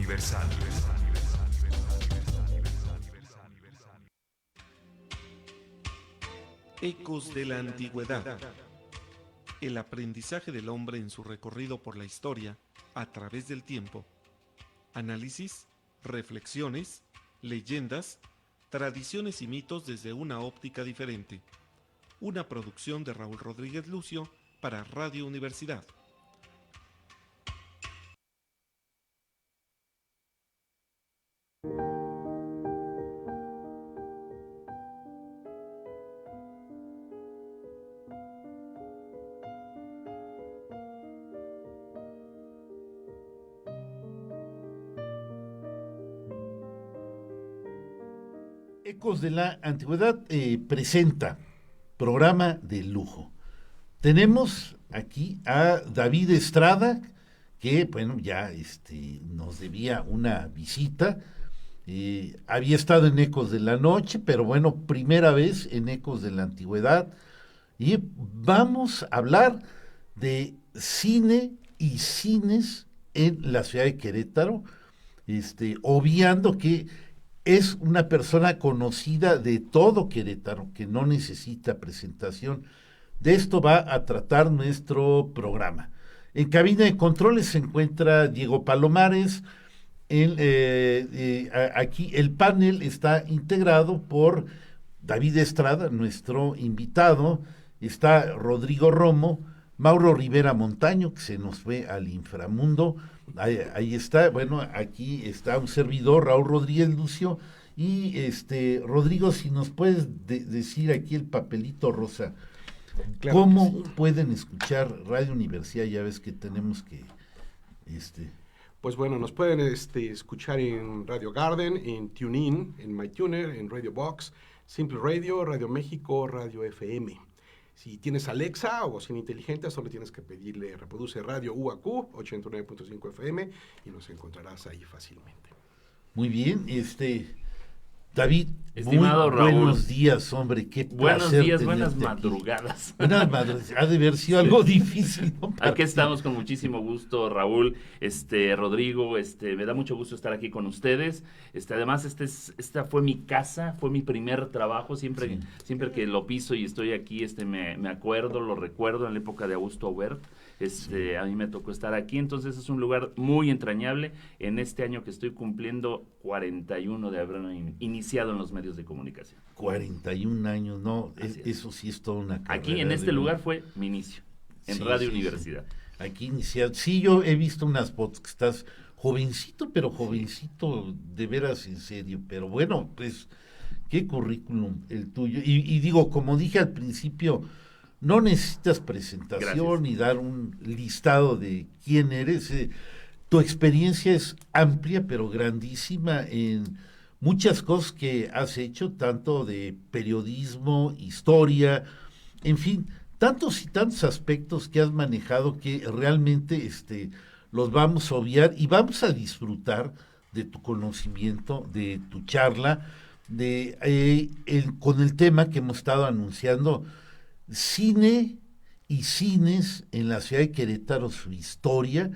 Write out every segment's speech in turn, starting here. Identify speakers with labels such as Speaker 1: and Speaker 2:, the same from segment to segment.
Speaker 1: Universal.
Speaker 2: Ecos de la antigüedad. El aprendizaje del hombre en su recorrido por la historia a través del tiempo. Análisis, reflexiones, leyendas, tradiciones y mitos desde una óptica diferente. Una producción de Raúl Rodríguez Lucio para Radio Universidad.
Speaker 3: Ecos de la Antigüedad presenta programa de lujo. Tenemos aquí a David Estrada, que bueno, ya nos debía una visita. Había estado en Ecos de la Noche, pero bueno, primera vez en Ecos de la Antigüedad. Y vamos a hablar de cine y cines en la ciudad de Querétaro, obviando que es una persona conocida de todo Querétaro, que no necesita presentación. De esto va a tratar nuestro programa. En cabina de controles se encuentra Diego Palomares. Aquí el panel está integrado por David Estrada, nuestro invitado. Está Rodrigo Romo, Mauro Rivera Montaño, que se nos fue al inframundo. Ahí está, bueno, aquí está un servidor, Raúl Rodríguez Lucio, y Rodrigo, si nos puedes decir aquí el papelito rosa, claro, ¿cómo pueden escuchar Radio Universidad? Ya ves que tenemos que,
Speaker 4: Pues bueno, nos pueden escuchar en Radio Garden, en TuneIn, en MyTuner, en Radio Box, Simple Radio, Radio México, Radio FM. Si tienes Alexa o bocina inteligente, solo tienes que pedirle reproduce Radio UAQ 89.5 FM y nos encontrarás ahí fácilmente.
Speaker 3: Muy bien, David,
Speaker 5: estimado
Speaker 3: muy
Speaker 5: Raúl,
Speaker 3: buenos días, hombre, qué
Speaker 5: buenos
Speaker 3: placer
Speaker 5: días, buenas
Speaker 3: aquí.
Speaker 5: madrugadas.
Speaker 3: Buenas madrugadas, ha de haber sido algo difícil, ¿no?
Speaker 5: Aquí estamos con muchísimo gusto, Raúl, Rodrigo, me da mucho gusto estar aquí con ustedes. Además, esta fue mi casa, fue mi primer trabajo, siempre que lo piso y estoy aquí, me acuerdo, lo recuerdo en la época de Augusto Aubert. A mí me tocó estar aquí, entonces es un lugar muy entrañable en este año que estoy cumpliendo 41 de haber iniciado en los medios de comunicación.
Speaker 3: 41 años, no, eso sí es toda una carrera.
Speaker 5: Aquí en este lugar fue mi inicio, en Radio Universidad.
Speaker 3: Sí. Aquí iniciado, sí, yo he visto unas fotos que estás jovencito, pero jovencito de veras en serio, pero bueno, pues, qué currículum el tuyo, y digo, como dije al principio, no necesitas presentación ni dar un listado de quién eres. Tu experiencia es amplia, pero grandísima en muchas cosas que has hecho, tanto de periodismo, historia, en fin, tantos y tantos aspectos que has manejado que realmente los vamos a obviar y vamos a disfrutar de tu conocimiento, de tu charla, con el tema que hemos estado anunciando, cine y cines en la ciudad de Querétaro, su historia,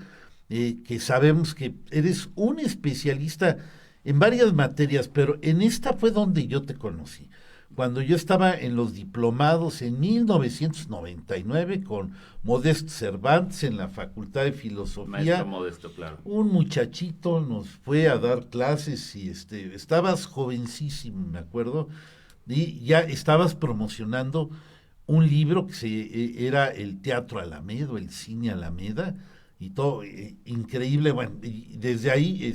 Speaker 3: que sabemos que eres un especialista en varias materias, pero en esta fue donde yo te conocí, cuando yo estaba en los diplomados en 1999 con Modesto Cervantes en la Facultad de Filosofía.
Speaker 5: Maestro Modesto, claro.
Speaker 3: Un muchachito nos fue a dar clases y estabas jovencísimo, me acuerdo, y ya estabas promocionando un libro que era el Teatro Alameda, el Cine Alameda, y todo, increíble, bueno, y desde ahí,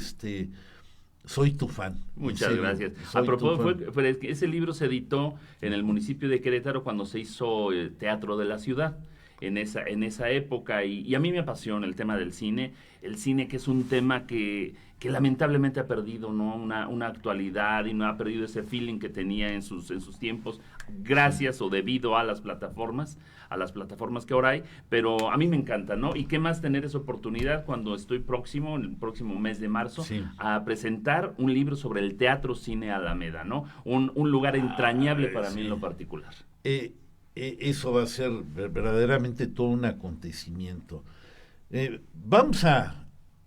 Speaker 3: soy tu fan.
Speaker 5: Muchas gracias. A propósito, ese libro se editó en el municipio de Querétaro cuando se hizo el Teatro de la Ciudad, en esa época, y a mí me apasiona el tema del cine, el cine que es un tema que lamentablemente ha perdido, ¿no? una actualidad y no ha perdido ese feeling que tenía en sus tiempos, gracias o debido a las plataformas que ahora hay, pero a mí me encanta, ¿no? Y qué más tener esa oportunidad cuando estoy próximo, en el próximo mes de marzo, a presentar un libro sobre el Teatro Cine Alameda, ¿no? Un lugar entrañable para mí en lo particular.
Speaker 3: Eso va a ser verdaderamente todo un acontecimiento. Vamos a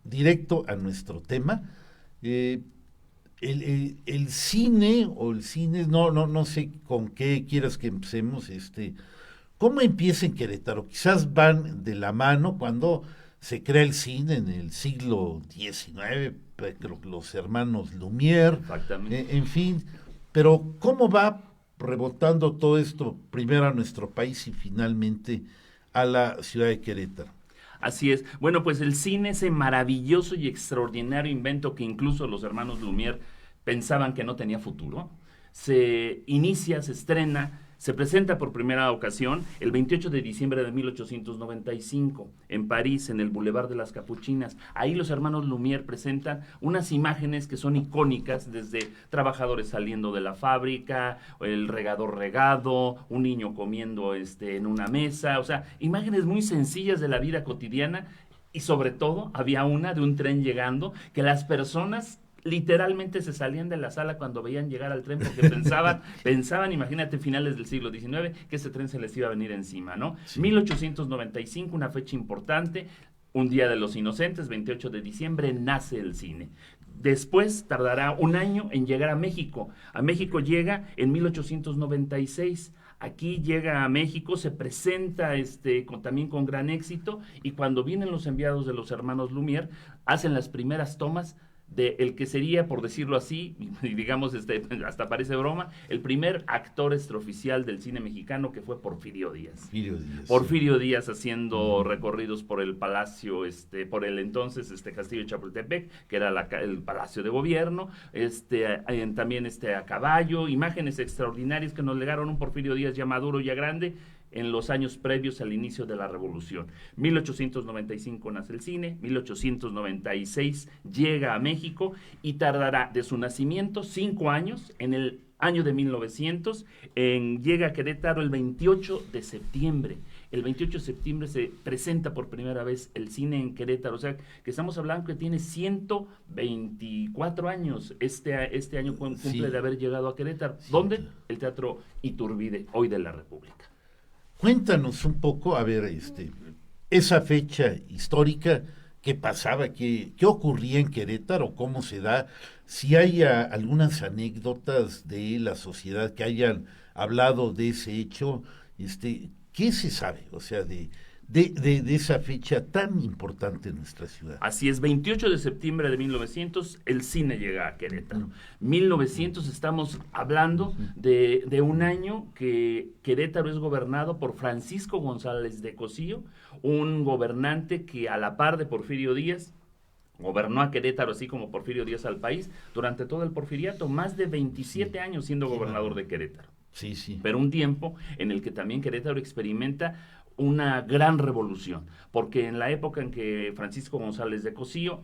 Speaker 3: directo a nuestro tema. El cine, no sé con qué quieras que empecemos, ¿cómo empieza en Querétaro? Quizás van de la mano cuando se crea el cine en el siglo XIX, los hermanos Lumière, en fin, pero ¿cómo va rebotando todo esto primero a nuestro país y finalmente a la ciudad de Querétaro?
Speaker 5: Así es. Bueno, pues el cine, ese maravilloso y extraordinario invento que incluso los hermanos Lumière pensaban que no tenía futuro, se inicia, se estrena, se presenta por primera ocasión el 28 de diciembre de 1895 en París, en el Boulevard de las Capuchinas. Ahí los hermanos Lumière presentan unas imágenes que son icónicas, desde trabajadores saliendo de la fábrica, el regador regado, un niño comiendo en una mesa, o sea, imágenes muy sencillas de la vida cotidiana, y sobre todo había una de un tren llegando que las personas literalmente se salían de la sala cuando veían llegar al tren porque pensaban, imagínate, finales del siglo XIX, que ese tren se les iba a venir encima, ¿no? Sí. 1895, una fecha importante, un día de los inocentes, 28 de diciembre, nace el cine. Después tardará un año en llegar a México. A México llega en 1896. Aquí llega a México, se presenta también con gran éxito, y cuando vienen los enviados de los hermanos Lumière, hacen las primeras tomas de el que sería, por decirlo así, y digamos, hasta parece broma, el primer actor extraoficial del cine mexicano, que fue Porfirio Díaz. Porfirio Díaz haciendo recorridos por el palacio, por el entonces Castillo de Chapultepec, que era el palacio de gobierno, también a caballo, imágenes extraordinarias que nos legaron un Porfirio Díaz ya maduro, ya grande, en los años previos al inicio de la Revolución. 1895 nace el cine, 1896 llega a México y tardará de su nacimiento 5 años, en el año de 1900, llega a Querétaro el 28 de septiembre. El 28 de septiembre se presenta por primera vez el cine en Querétaro, o sea, que estamos hablando que tiene 124 años, este año cumple de haber llegado a Querétaro. Sí. ¿Dónde? El Teatro Iturbide, hoy de la República.
Speaker 3: Cuéntanos un poco, a ver, esa fecha histórica, qué pasaba, qué ocurría en Querétaro, cómo se da, si hay algunas anécdotas de la sociedad que hayan hablado de ese hecho, ¿qué se sabe? O sea, de esa fecha tan importante en nuestra ciudad.
Speaker 5: Así es, 28 de septiembre de 1900, el cine llega a Querétaro. 1900, estamos hablando de un año que Querétaro es gobernado por Francisco González de Cosío, un gobernante que, a la par de Porfirio Díaz, gobernó a Querétaro, así como Porfirio Díaz al país, durante todo el porfiriato, más de 27 años siendo gobernador de Querétaro.
Speaker 3: Sí.
Speaker 5: Pero un tiempo en el que también Querétaro experimenta una gran revolución, porque en la época en que Francisco González de Cosío,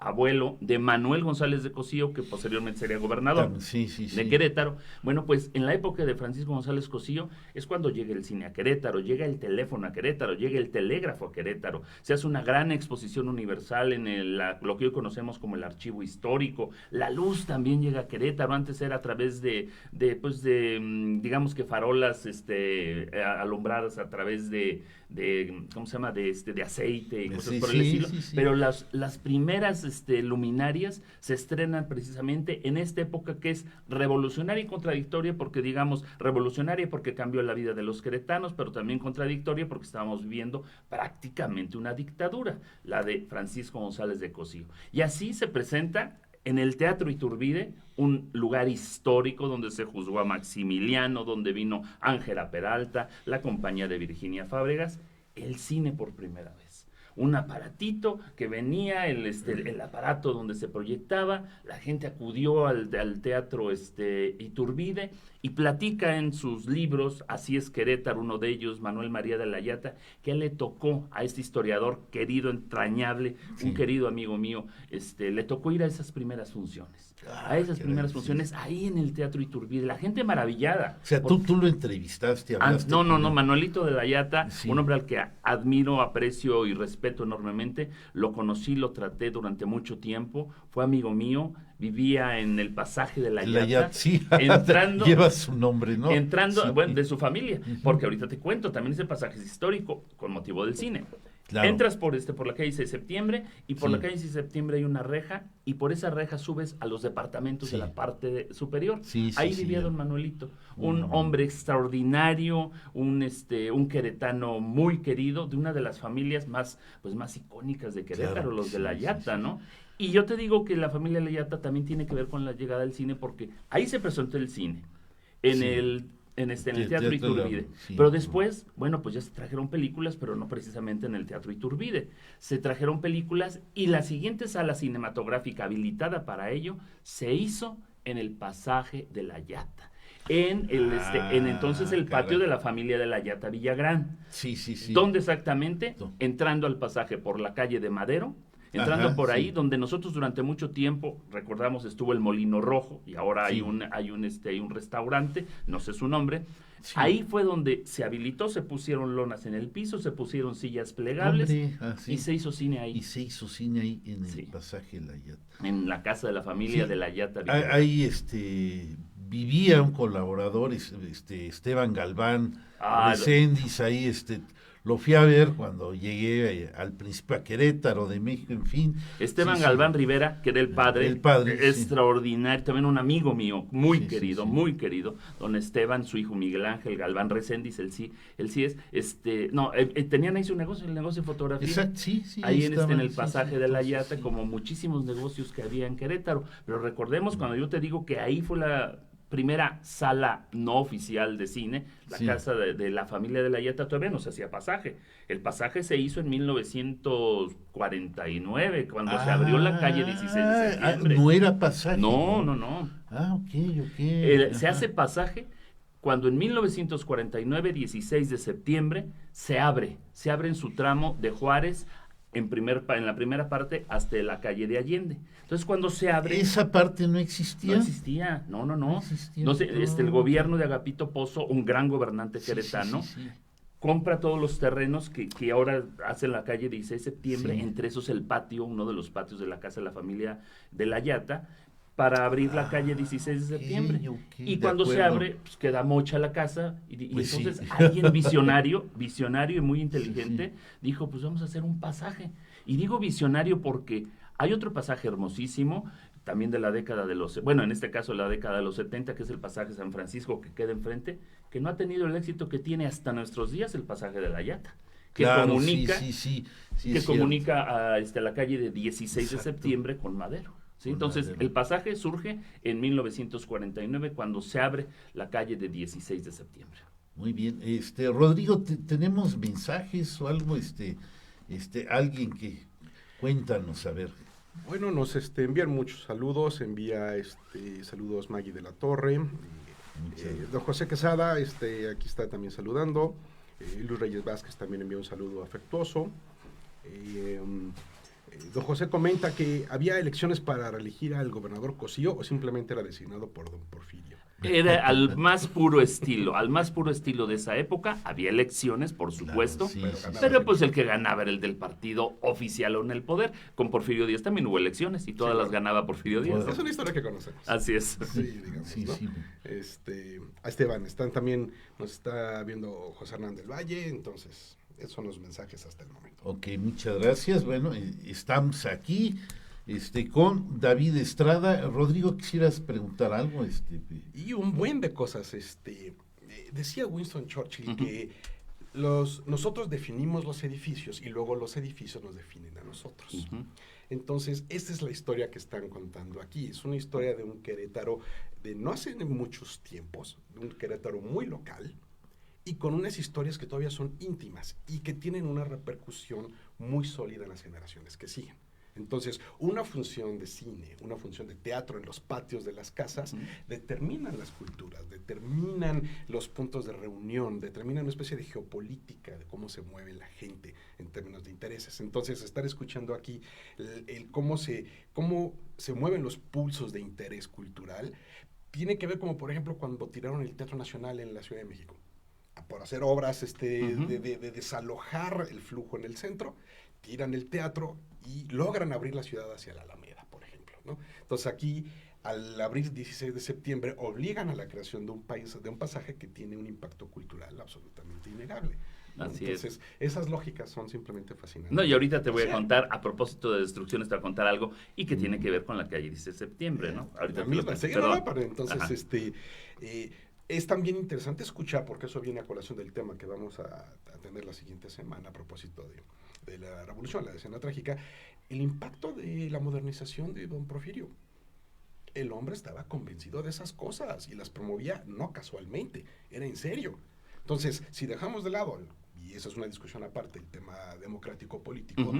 Speaker 5: abuelo de Manuel González de Cosío, que posteriormente sería gobernador de Querétaro. Bueno, pues en la época de Francisco González Cosío es cuando llega el cine a Querétaro, llega el teléfono a Querétaro, llega el telégrafo a Querétaro, se hace una gran exposición universal en lo que hoy conocemos como el archivo histórico. La luz también llega a Querétaro, antes era a través de digamos que farolas alumbradas a través de ¿cómo se llama? de aceite y cosas por el estilo, pero las primeras luminarias se estrenan precisamente en esta época, que es revolucionaria y contradictoria, porque digamos revolucionaria porque cambió la vida de los queretanos, pero también contradictoria porque estábamos viviendo prácticamente una dictadura, la de Francisco González de Cosío. Y así se presenta en el Teatro Iturbide, un lugar histórico donde se juzgó a Maximiliano, donde vino Ángela Peralta, la compañía de Virginia Fábregas, el cine por primera vez. Un aparatito que venía, el aparato donde se proyectaba, la gente acudió al Teatro Iturbide y platica en sus libros, Así es Querétaro, uno de ellos, Manuel María de la Llata, que le tocó a este historiador querido, entrañable, un querido amigo mío, le tocó ir a esas primeras funciones. Funciones ahí en el Teatro Iturbide, la gente maravillada.
Speaker 3: O sea, tú lo entrevistaste, hablaste.
Speaker 5: No, Manuelito de la Llata, un hombre al que admiro, aprecio y respeto enormemente. Lo conocí, lo traté durante mucho tiempo, fue amigo mío, vivía en el pasaje de la Llata. Entrando,
Speaker 3: lleva su nombre, ¿no?
Speaker 5: Bueno, de su familia, porque ahorita te cuento, también ese pasaje es histórico con motivo del cine.
Speaker 3: Claro.
Speaker 5: Entras por la calle 6 de septiembre y por
Speaker 3: Sí.
Speaker 5: la calle 6 de septiembre hay una reja y por esa reja subes a los departamentos
Speaker 3: Sí.
Speaker 5: de la parte superior.
Speaker 3: Sí, sí,
Speaker 5: Ahí
Speaker 3: sí,
Speaker 5: vivía
Speaker 3: ya.
Speaker 5: don Manuelito, un hombre extraordinario, un queretano muy querido, de una de las familias más icónicas de Querétaro,
Speaker 3: Claro que
Speaker 5: los de
Speaker 3: sí,
Speaker 5: la
Speaker 3: sí,
Speaker 5: Yata,
Speaker 3: sí.
Speaker 5: ¿no? Y yo te digo que la familia Layata también tiene que ver con la llegada del cine porque ahí se presentó el cine, en
Speaker 3: Sí.
Speaker 5: en el
Speaker 3: Teatro
Speaker 5: Teatro
Speaker 3: La-
Speaker 5: Iturbide.
Speaker 3: sí.
Speaker 5: Pero después, bueno, pues ya se trajeron películas, pero no precisamente en el Teatro Iturbide. Se trajeron películas y la siguiente sala cinematográfica habilitada para ello se hizo en el Pasaje de la Yata. En entonces el patio
Speaker 3: caray.
Speaker 5: de la familia de la Yata Villagrán.
Speaker 3: Sí, sí, sí.
Speaker 5: ¿Dónde exactamente?
Speaker 3: No.
Speaker 5: Entrando al pasaje por la calle de Madero, entrando
Speaker 3: Ajá,
Speaker 5: por ahí,
Speaker 3: sí.
Speaker 5: donde nosotros durante mucho tiempo, recordamos, estuvo el Molino Rojo y ahora
Speaker 3: Sí.
Speaker 5: hay un restaurante, no sé su nombre.
Speaker 3: Sí.
Speaker 5: Ahí fue donde se habilitó, se pusieron lonas en el piso, se pusieron sillas plegables
Speaker 3: Hombre, sí.
Speaker 5: y se hizo cine
Speaker 3: Y
Speaker 5: ahí,
Speaker 3: se hizo cine ahí en el
Speaker 5: Sí.
Speaker 3: Pasaje de la Yata.
Speaker 5: en la casa de la familia
Speaker 3: Sí.
Speaker 5: de la Yata Villagrán.
Speaker 3: Ahí vivía un colaborador, Esteban Galván,
Speaker 5: Ah,
Speaker 3: Reséndiz, ahí lo fui a ver cuando llegué al principio a Querétaro de México, en fin.
Speaker 5: Esteban
Speaker 3: Sí, sí.
Speaker 5: Galván Rivera, que era el padre
Speaker 3: sí.
Speaker 5: extraordinario, también un amigo mío, muy
Speaker 3: Sí, sí,
Speaker 5: querido,
Speaker 3: sí.
Speaker 5: muy querido, don Esteban, su hijo Miguel Ángel Galván Reséndiz, él sí es, tenían ahí su negocio, el negocio de fotografía.
Speaker 3: Exacto, sí, sí.
Speaker 5: Ahí en
Speaker 3: estaban,
Speaker 5: el
Speaker 3: sí,
Speaker 5: pasaje
Speaker 3: sí,
Speaker 5: de la
Speaker 3: entonces,
Speaker 5: Yata,
Speaker 3: sí.
Speaker 5: como muchísimos negocios que había en Querétaro. Pero recordemos cuando yo te digo que ahí fue la primera sala no oficial de cine, la
Speaker 3: Sí.
Speaker 5: casa de la familia de la Yata, todavía no se hacía pasaje. El pasaje se hizo en 1949, cuando se abrió la calle 16 de septiembre.
Speaker 3: No era pasaje.
Speaker 5: No.
Speaker 3: Ok.
Speaker 5: Se
Speaker 3: Ajá.
Speaker 5: hace pasaje cuando en 1949, 16 de septiembre, se abre en su tramo de Juárez, en la primera parte, hasta la calle de Allende. Entonces, cuando se abre...
Speaker 3: Esa parte no existía.
Speaker 5: No existía, no.
Speaker 3: No existía.
Speaker 5: No sé, el gobierno de Agapito Pozo, un gran gobernante
Speaker 3: Sí,
Speaker 5: queretano,
Speaker 3: sí.
Speaker 5: compra todos los terrenos que ahora hace la calle 16 de septiembre,
Speaker 3: Sí.
Speaker 5: entre esos el patio, uno de los patios de la casa de la familia de la Yata, para abrir la calle 16 de septiembre.
Speaker 3: ok,
Speaker 5: Y
Speaker 3: de
Speaker 5: cuando se
Speaker 3: acuerdo.
Speaker 5: abre, pues queda mocha la casa. Y
Speaker 3: Pues sí.
Speaker 5: entonces alguien visionario y muy inteligente, dijo, pues vamos a hacer un pasaje. Y digo visionario porque hay otro pasaje hermosísimo, también de la década de en este caso la década de los 70, que es el pasaje San Francisco que queda enfrente, que no ha tenido el éxito que tiene hasta nuestros días el pasaje de la Yata, que
Speaker 3: Claro,
Speaker 5: comunica,
Speaker 3: sí,
Speaker 5: que
Speaker 3: es
Speaker 5: comunica a la calle de 16
Speaker 3: Exacto.
Speaker 5: de septiembre con Madero. ¿Sí?
Speaker 3: Con
Speaker 5: Entonces,
Speaker 3: Madero.
Speaker 5: el pasaje surge en 1949 cuando se abre la calle de 16 de septiembre.
Speaker 3: cierto. Muy bien. Rodrigo, ¿tenemos mensajes o algo? Alguien que cuéntanos, a ver.
Speaker 4: Bueno, nos envían muchos saludos, saludos Maggie de la Torre, don José Quesada, aquí está también saludando, Luis Reyes Vázquez también envía un saludo afectuoso. Don José comenta que había elecciones para reelegir al gobernador Cosío o simplemente era designado por don Porfirio.
Speaker 5: Era al más puro estilo de esa época. Había elecciones, por supuesto,
Speaker 3: Claro, sí,
Speaker 5: pero pues el que ganaba era el del partido oficial o en el poder. Con Porfirio Díaz también hubo elecciones y todas
Speaker 4: Sí,
Speaker 5: las
Speaker 4: claro.
Speaker 5: ganaba Porfirio Díaz.
Speaker 4: Es una historia que conocemos.
Speaker 5: Así es.
Speaker 4: Sí, digamos,
Speaker 3: Sí,
Speaker 4: ¿no?
Speaker 3: sí.
Speaker 4: A Esteban, nos está viendo José Hernández del Valle, entonces, esos son los mensajes hasta el momento.
Speaker 3: Ok, muchas gracias. Bueno, estamos aquí con David Estrada. Rodrigo, ¿quisieras preguntar algo?
Speaker 4: Y un buen de cosas, decía Winston Churchill que nosotros definimos los edificios y luego los edificios nos definen a nosotros. Entonces, esta es la historia que están contando aquí. Es una historia de un Querétaro de no hace muchos tiempos, de un Querétaro muy local y con unas historias que todavía son íntimas y que tienen una repercusión muy sólida en las generaciones que siguen. Entonces, una función de cine, una función de teatro en los patios de las casas, determinan las culturas, determinan los puntos de reunión, determinan una especie de geopolítica de cómo se mueve la gente en términos de intereses. Entonces, estar escuchando aquí cómo se mueven los pulsos de interés cultural, tiene que ver como, por ejemplo, cuando tiraron el Teatro Nacional en la Ciudad de México, por hacer obras de desalojar el flujo en el centro, tiran el teatro y logran abrir la ciudad hacia la Alameda, por ejemplo, ¿no? Entonces aquí, al abrir 16 de septiembre, obligan a la creación de un pasaje que tiene un impacto cultural absolutamente innegable.
Speaker 5: Así
Speaker 4: Entonces, esas lógicas son simplemente fascinantes.
Speaker 5: No, y ahorita te voy a contar, a propósito de destrucciones, te voy a contar algo y que tiene que ver con la calle 16 de septiembre, ¿no? Ahorita
Speaker 4: Entonces, es también interesante escuchar, porque eso viene a colación del tema que vamos a tener la siguiente semana a propósito de la revolución, la escena trágica, el impacto de la modernización de don Porfirio. El hombre estaba convencido de esas cosas y las promovía no casualmente, era en serio. Entonces, si dejamos de lado, y esa es una discusión aparte, el tema democrático-político,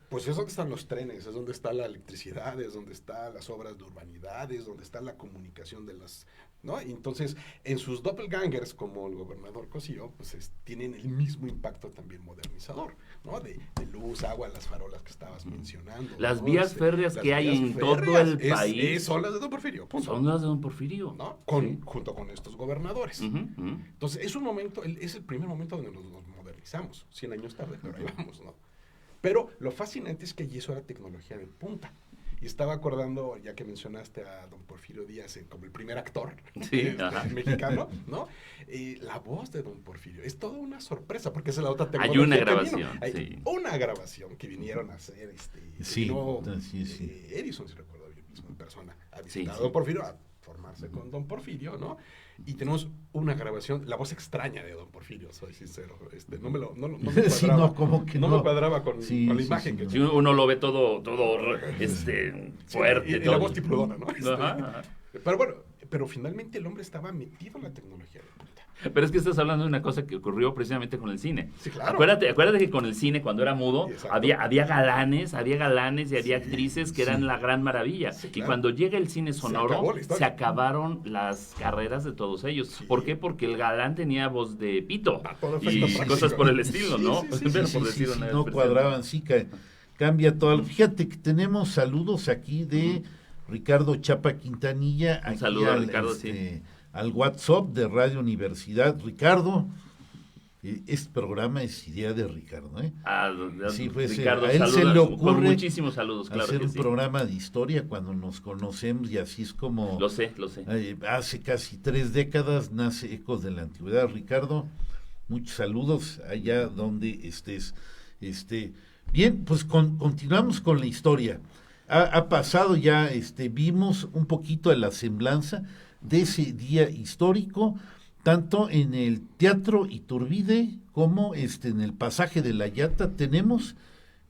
Speaker 4: pues es donde están los trenes, es donde está la electricidad, es donde están las obras de urbanidad, es donde está la comunicación de las... ¿no? Entonces, en sus doppelgangers, como el gobernador Cosío, pues tienen el mismo impacto también modernizador, ¿no? De luz, agua, las farolas que estabas mencionando.
Speaker 5: Las
Speaker 4: ¿no?
Speaker 5: vías férreas que hay en todo el país.
Speaker 4: Son las de don Porfirio, punto.
Speaker 5: Son las de don Porfirio.
Speaker 4: ¿No? Junto con estos gobernadores. Entonces, es un momento, es el primer momento donde nos modernizamos, 100 años tarde, pero ahí vamos, ¿no? Pero lo fascinante es que allí eso era tecnología de punta. Y estaba acordando, ya que mencionaste a don Porfirio Díaz como el primer actor mexicano, ¿no? La voz de don Porfirio es toda una sorpresa, porque esa es la otra tecnología.
Speaker 5: Hay una grabación,
Speaker 4: Hay una grabación que vinieron a hacer, Edison, si recuerdo bien, mismo en persona, a visitar a don Porfirio, a formarse con don Porfirio, ¿no? Y tenemos una grabación, la voz extraña de don Porfirio, soy sincero, no me cuadraba con la imagen que
Speaker 5: si uno lo ve todo fuerte.
Speaker 4: Y la voz tipludona, ¿no? Pero bueno, pero finalmente el hombre estaba metido en la tecnología de punta.
Speaker 5: Pero es que estás hablando de una cosa que ocurrió precisamente con el cine.
Speaker 4: Sí, claro.
Speaker 5: Acuérdate que con el cine, cuando era mudo, había galanes y había actrices que eran la gran maravilla. Sí, claro. Y cuando llega el cine sonoro, se acabaron las carreras de todos ellos. Sí. ¿Por qué? Porque el galán tenía voz de pito y cosas por el estilo, ¿no?
Speaker 3: No cuadraban, cambia todo. Fíjate que tenemos saludos aquí de Ricardo Chapa Quintanilla.
Speaker 5: Un saludo a Ricardo,
Speaker 3: al WhatsApp de Radio Universidad. Ricardo, este programa es idea de Ricardo,
Speaker 5: Ricardo,
Speaker 3: a él se le ocurre
Speaker 5: con muchísimos saludos, claro,
Speaker 3: hacer un programa de historia cuando nos conocemos, y así es como
Speaker 5: lo sé.
Speaker 3: Hace casi 3 décadas nace Ecos de la Antigüedad. Ricardo, muchos saludos allá donde estés. Bien, pues continuamos con la historia. Ha pasado ya, vimos un poquito de la semblanza de ese día histórico, tanto en el Teatro Iturbide como en el Pasaje de la Llata. Tenemos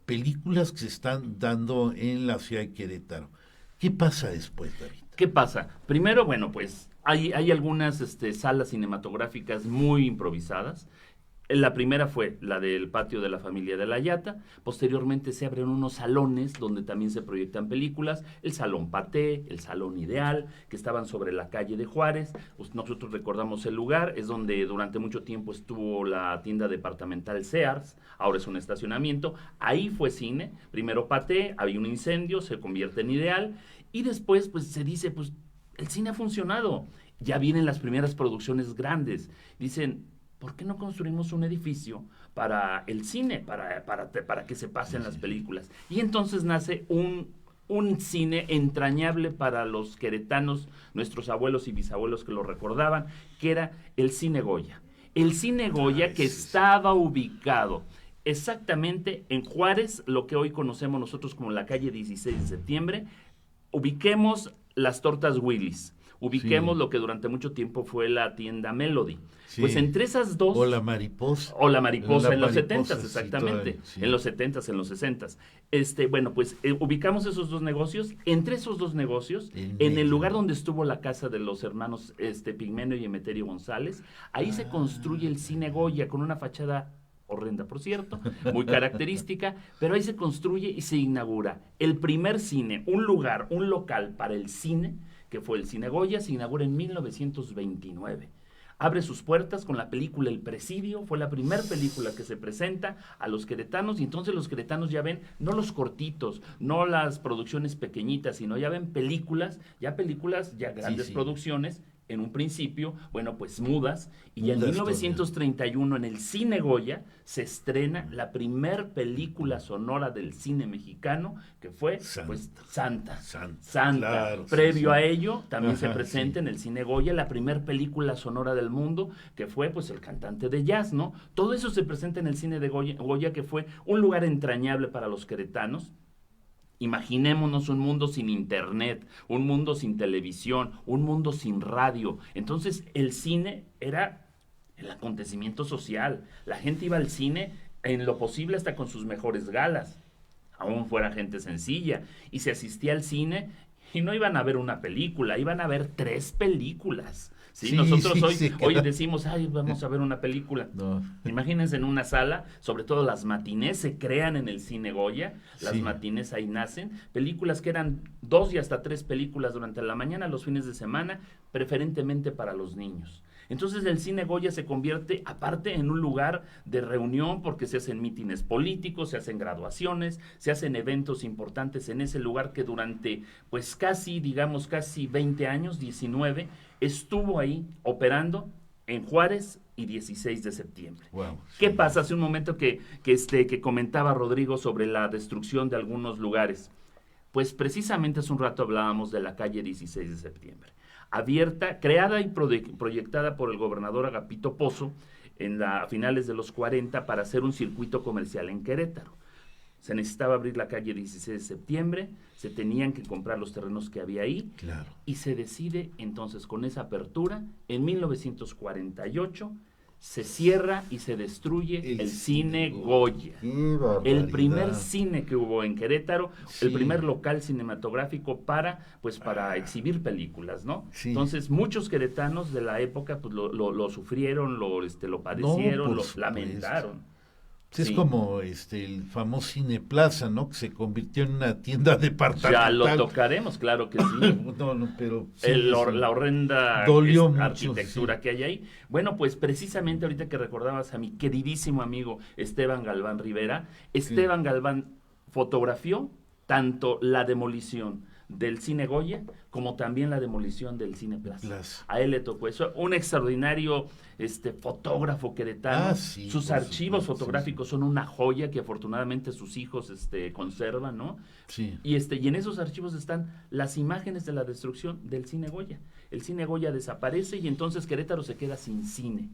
Speaker 3: películas que se están dando en la ciudad de Querétaro. ¿Qué pasa después, David?
Speaker 5: ¿Qué pasa? Primero, bueno, pues hay algunas salas cinematográficas muy improvisadas. La primera fue la del patio de la familia de la Llata. Posteriormente se abren unos salones donde también se proyectan películas. El Salón Paté, el Salón Ideal, que estaban sobre la calle de Juárez. Pues nosotros recordamos el lugar. Es donde durante mucho tiempo estuvo la tienda departamental Sears. Ahora es un estacionamiento. Ahí fue cine. Primero Paté, había un incendio, se convierte en Ideal. Y después pues se dice, pues el cine ha funcionado. Ya vienen las primeras producciones grandes. Dicen, ¿por qué no construimos un edificio para el cine, para que se pasen las películas? Y entonces nace un cine entrañable para los queretanos, nuestros abuelos y bisabuelos que lo recordaban, que era el Cine Goya. El Cine Goya que estaba ubicado exactamente en Juárez, lo que hoy conocemos nosotros como la calle 16 de septiembre. Ubiquemos las tortas Willy's. Ubiquemos lo que durante mucho tiempo fue la tienda Melody. Sí. Pues entre esas dos...
Speaker 3: O la mariposa.
Speaker 5: En los 70s, exactamente. Sí. En los 70s, en los 60s. Bueno, pues ubicamos esos dos negocios. Entre esos dos negocios, en el lugar donde estuvo la casa de los hermanos Pigmenio y Emeterio González, ahí se construye el Cine Goya con una fachada horrenda, por cierto, muy característica, pero ahí se construye y se inaugura el primer cine, un local para el cine, que fue el Cine Goya. Se inaugura en 1929. Abre sus puertas con la película El Presidio. Fue la primera película que se presenta a los queretanos, y entonces los queretanos ya ven, no los cortitos, no las producciones pequeñitas, sino ya ven películas, ya grandes producciones, en un principio, bueno, pues mudas, y en 1931 en el Cine Goya se estrena la primer película sonora del cine mexicano, que fue Santa. Claro, previo a ello, también se presenta en el Cine Goya la primer película sonora del mundo, que fue pues El cantante de jazz, ¿no? Todo eso se presenta en el Cine de Goya, que fue un lugar entrañable para los queretanos. Imaginémonos un mundo sin internet, un mundo sin televisión, un mundo sin radio. Entonces el cine era el acontecimiento social. La gente iba al cine en lo posible hasta con sus mejores galas, aún fuera gente sencilla, y se asistía al cine y no iban a ver una película, iban a ver 3 películas. Sí, nosotros hoy decimos, vamos a ver una película. No. Imagínense en una sala, sobre todo las matinés se crean en el Cine Goya, las matinés ahí nacen, películas que eran 2 y hasta 3 películas durante la mañana, los fines de semana, preferentemente para los niños. Entonces el Cine Goya se convierte, aparte, en un lugar de reunión porque se hacen mítines políticos, se hacen graduaciones, se hacen eventos importantes en ese lugar que durante, pues casi 20 años, 19, estuvo ahí operando en Juárez y 16 de septiembre. Wow, ¿Qué pasa? Hace un momento que comentaba Rodrigo sobre la destrucción de algunos lugares. Pues precisamente hace un rato hablábamos de la calle 16 de septiembre. Abierta, creada y proyectada por el gobernador Agapito Pozo a finales de los 40 para hacer un circuito comercial en Querétaro. Se necesitaba abrir la calle 16 de septiembre, se tenían que comprar los terrenos que había ahí, y se decide entonces con esa apertura, en 1948, se cierra y se destruye el Cine Goya. El primer cine que hubo en Querétaro, el primer local cinematográfico para exhibir películas, ¿no? Sí. Entonces, muchos queretanos de la época pues lo sufrieron, lo padecieron, lo lamentaron.
Speaker 3: Es como el famoso Cine Plaza, ¿no? Que se convirtió en una tienda departamental.
Speaker 5: Ya lo tocaremos, claro que sí.
Speaker 3: Pero
Speaker 5: la horrenda arquitectura que hay ahí. Bueno, pues precisamente ahorita que recordabas a mi queridísimo amigo Esteban Galván Rivera, Esteban Galván fotografió tanto la demolición del Cine Goya, como también la demolición del Cine Plaza. A él le tocó eso. Un extraordinario fotógrafo queretano. Sus archivos fotográficos son una joya que afortunadamente sus hijos conservan, ¿no? Sí. Y en esos archivos están las imágenes de la destrucción del Cine Goya. El Cine Goya desaparece y entonces Querétaro se queda sin cine.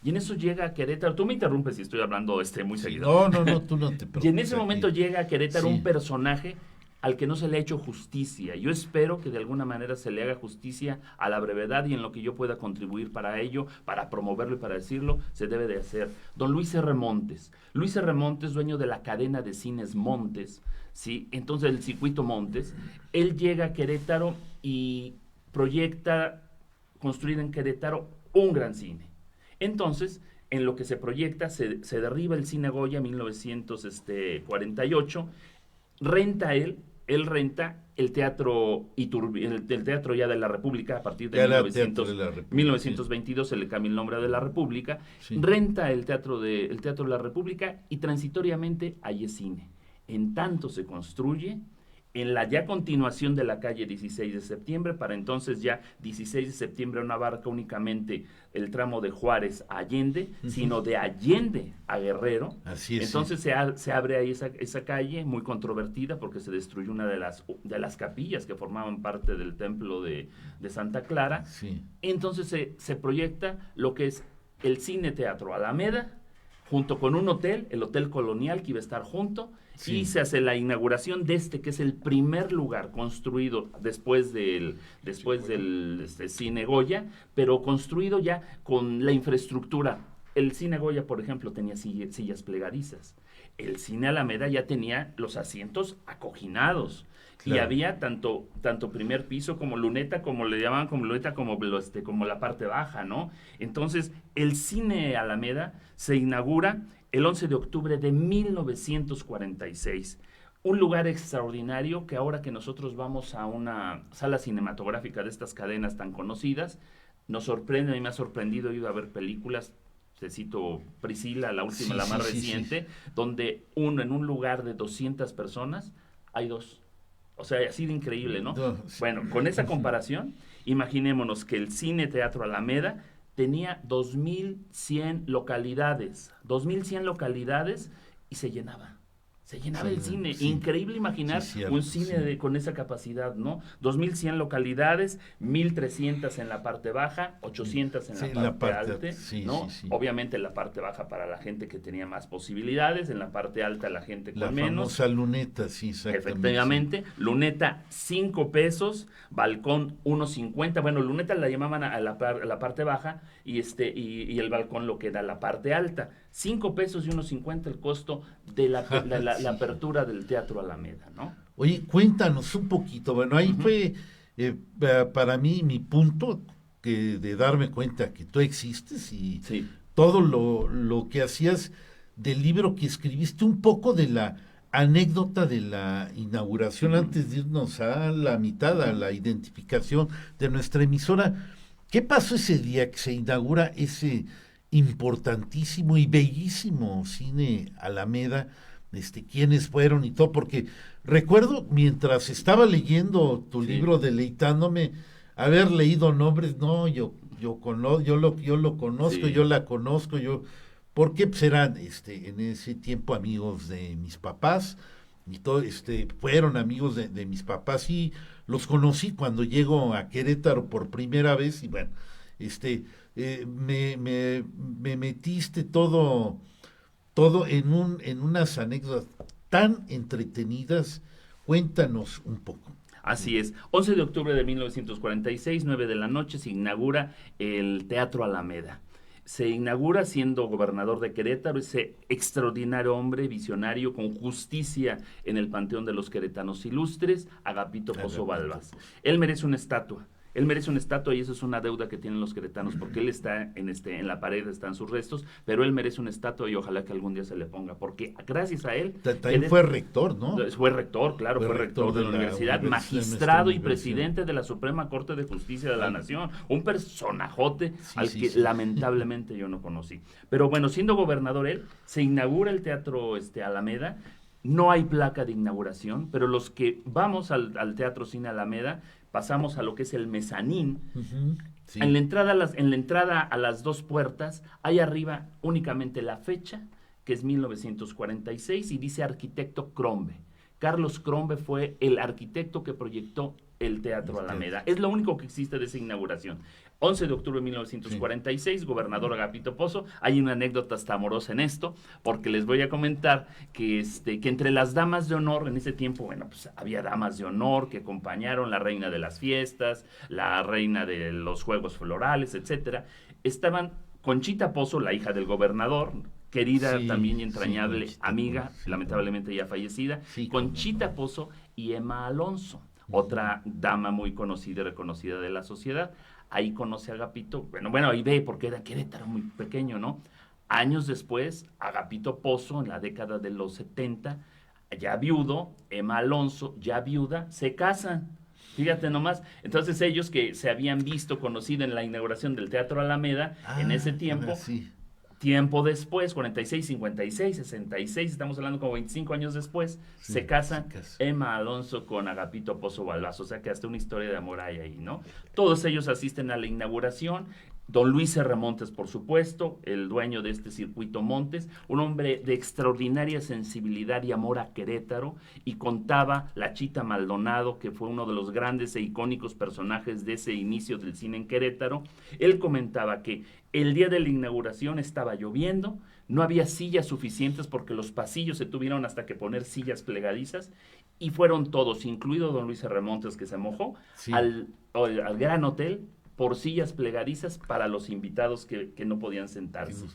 Speaker 5: Y en eso llega a Querétaro, tú me interrumpes si estoy hablando muy seguido.
Speaker 3: No, tú no te preocupes.
Speaker 5: Y en ese momento llega a Querétaro un personaje al que no se le ha hecho justicia. Yo espero que de alguna manera se le haga justicia a la brevedad y en lo que yo pueda contribuir para ello, para promoverlo y para decirlo, se debe de hacer. Don Luis R. Montes. Luis R. Montes, dueño de la cadena de cines Montes, ¿sí? Entonces el circuito Montes, él llega a Querétaro y proyecta construir en Querétaro un gran cine. Entonces, en lo que se proyecta, se derriba el Cine Goya en 1948, él renta el Teatro Iturbide, el Teatro ya de la República, a partir de 1922 se le cambia el nombre de la República, renta el Teatro de la República y transitoriamente hay cine. En tanto se construye en la ya continuación de la calle 16 de septiembre, para entonces ya 16 de septiembre no abarca únicamente el tramo de Juárez a Allende, sino de Allende a Guerrero. Así es. Entonces se abre ahí esa calle muy controvertida porque se destruyó una de las capillas que formaban parte del templo de Santa Clara. Sí. Entonces se proyecta lo que es el Cine Teatro Alameda, junto con un hotel, el Hotel Colonial, que iba a estar junto, y se hace la inauguración de que es el primer lugar construido después del Cine Goya, pero construido ya con la infraestructura. El Cine Goya, por ejemplo, tenía sillas plegadizas. El Cine Alameda ya tenía los asientos acoginados. Claro. Y había tanto primer piso como luneta, como le llamaban como luneta, como la parte baja, ¿no? Entonces, el Cine Alameda se inaugura el 11 de octubre de 1946. Un lugar extraordinario que ahora que nosotros vamos a una sala cinematográfica de estas cadenas tan conocidas, nos sorprende, a mí me ha sorprendido, he ido a ver películas, te cito Priscila, la última, la más reciente, donde en un lugar de 200 personas hay 2. O sea, así de increíble, ¿no?
Speaker 3: No, sí.
Speaker 5: Bueno, con esa comparación, imaginémonos que el Cine Teatro Alameda tenía 2.100 localidades, 2.100 localidades y se llenaba. Se llenaba el cine.
Speaker 3: Sí.
Speaker 5: Increíble imaginar
Speaker 3: Cierto,
Speaker 5: un cine con esa capacidad, ¿no? 2.100 localidades, 1.300 en la parte baja, 800 en la parte alta, ¿no?
Speaker 3: Sí.
Speaker 5: Obviamente en la parte baja para la gente que tenía más posibilidades, en la parte alta la gente con menos.
Speaker 3: La famosa luneta, sí, exactamente.
Speaker 5: Efectivamente, luneta 5 pesos, balcón 1.50. Bueno, luneta la llamaban a la parte baja y el balcón lo que da la parte alta. 5 pesos y 1.50 el costo de la apertura del Teatro Alameda, ¿no?
Speaker 3: Oye, cuéntanos un poquito. Bueno, ahí fue para mí mi punto de darme cuenta que tú existes y todo lo que hacías del libro que escribiste, un poco de la anécdota de la inauguración antes de irnos a la mitad, a la identificación de nuestra emisora. ¿Qué pasó ese día que se inaugura ese importantísimo y bellísimo Cine Alameda? Quiénes fueron y todo, porque recuerdo mientras estaba leyendo tu libro, deleitándome, haber leído nombres, no, yo lo conozco, yo la conozco, porque pues eran en ese tiempo amigos de mis papás, y todo, fueron amigos de mis papás, y los conocí cuando llego a Querétaro por primera vez, y bueno, me metiste todo en unas anécdotas tan entretenidas. Cuéntanos un poco.
Speaker 5: Así es. 11 de octubre de 1946, 9 de la noche, se inaugura el Teatro Alameda. Se inaugura siendo gobernador de Querétaro, ese extraordinario hombre visionario con justicia en el panteón de los queretanos ilustres, Agapito Pozo Balbás. Él merece una estatua. Él merece una estatua y eso es una deuda que tienen los queretanos porque él está en la pared, están sus restos, pero él merece una estatua y ojalá que algún día se le ponga, porque gracias a él...
Speaker 3: También fue rector, ¿no?
Speaker 5: Fue rector, claro, fue rector de la universidad, magistrado y presidente de la Suprema Corte de Justicia de la Nación, un personajote que lamentablemente yo no conocí. Pero bueno, siendo gobernador él, se inaugura el Teatro Alameda. No hay placa de inauguración, pero los que vamos al Teatro Cine Alameda pasamos a lo que es el mezanín. En la entrada a las dos puertas hay arriba únicamente la fecha, que es 1946, y dice arquitecto Crombie. Carlos Crombie fue el arquitecto que proyectó el Teatro Alameda. Es lo único que existe de esa inauguración. 11 de octubre de 1946, gobernador Agapito Pozo. Hay una anécdota hasta amorosa en esto, porque les voy a comentar que entre las damas de honor, en ese tiempo, bueno, pues había damas de honor que acompañaron la reina de las fiestas, la reina de los juegos florales, etcétera. Estaban Conchita Pozo, la hija del gobernador, querida también y entrañable amiga, lamentablemente ya fallecida, Conchita Pozo y Emma Alonso, otra dama muy conocida y reconocida de la sociedad. Ahí conoce a Agapito, bueno, ahí ve, porque era Querétaro muy pequeño, ¿no? Años después, Agapito Pozo, en la década de los 70, ya viudo, Emma Alonso, ya viuda, se casan. Fíjate nomás. Entonces ellos que se habían conocido en la inauguración del Teatro Alameda, en ese tiempo, tiempo después, 46, 56, 66, estamos hablando como 25 años después, se casan Emma Alonso con Agapito Pozo Balbás, o sea que hasta una historia de amor hay ahí, ¿no? Todos ellos asisten a la inauguración. Don Luis R. Montes, por supuesto, el dueño de este circuito Montes, un hombre de extraordinaria sensibilidad y amor a Querétaro, y contaba la Chita Maldonado, que fue uno de los grandes e icónicos personajes de ese inicio del cine en Querétaro. Él comentaba que el día de la inauguración estaba lloviendo, no había sillas suficientes porque los pasillos se tuvieron hasta que poner sillas plegadizas, y fueron todos, incluido don Luis R. Montes, que se mojó, al Gran Hotel, por sillas plegadizas para los invitados que no podían sentarse.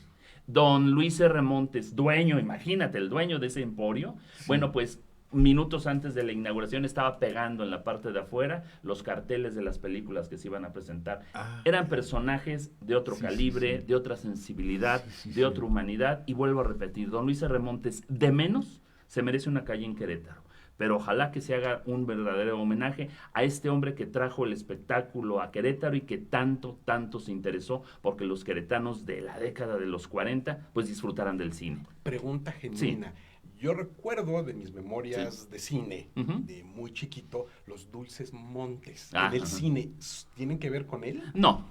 Speaker 5: Don Luis R. Montes, dueño, imagínate, el dueño de ese emporio, bueno, pues minutos antes de la inauguración estaba pegando en la parte de afuera los carteles de las películas que se iban a presentar. Eran personajes de otro calibre, de otra sensibilidad, de otra humanidad, y vuelvo a repetir, don Luis R. Montes, de menos, se merece una calle en Querétaro. Pero ojalá que se haga un verdadero homenaje a este hombre que trajo el espectáculo a Querétaro y que tanto se interesó porque los queretanos de la década de los 40 pues disfrutaran del cine.
Speaker 4: Pregunta genuina. Yo recuerdo de mis memorias de cine, de muy chiquito, los Dulces Montes. En el cine, ¿tienen que ver con él?
Speaker 5: No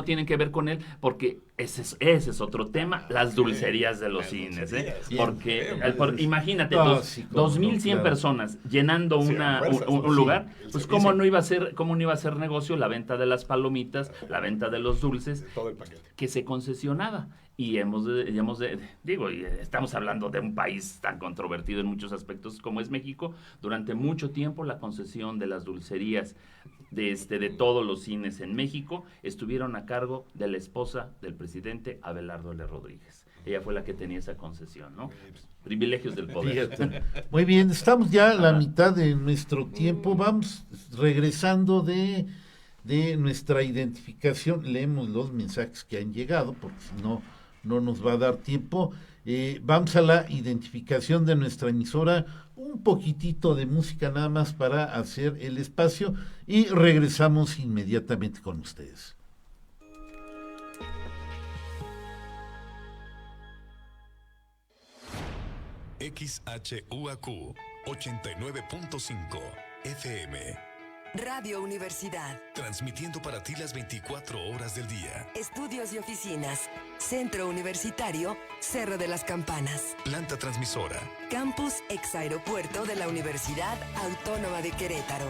Speaker 5: tienen que ver con él, porque ese es otro tema, las dulcerías de los cines, porque imagínate, 2,100 personas llenando un lugar, pues cómo no iba a ser negocio la venta de las palomitas, la venta de los dulces,
Speaker 4: todo el paquete,
Speaker 5: que se concesionaba. Y estamos hablando de un país tan controvertido en muchos aspectos como es México. Durante mucho tiempo la concesión de las dulcerías de todos los cines en México estuvieron a cargo de la esposa del presidente Abelardo L. Rodríguez. Ella fue la que tenía esa concesión, ¿no? Privilegios del poder.
Speaker 3: Fíjate. Muy bien, estamos ya a la mitad de nuestro tiempo. Vamos regresando de nuestra identificación. Leemos los mensajes que han llegado, porque si no nos va a dar tiempo. Vamos a la identificación de nuestra emisora, un poquitito de música nada más para hacer el espacio y regresamos inmediatamente con ustedes.
Speaker 1: XHUAQ 89.5 FM.
Speaker 6: Radio Universidad.
Speaker 1: Transmitiendo para ti las 24 horas del día.
Speaker 6: Estudios y oficinas. Centro Universitario, Cerro de las Campanas.
Speaker 1: Planta transmisora.
Speaker 6: Campus Exaeropuerto de la Universidad Autónoma de Querétaro.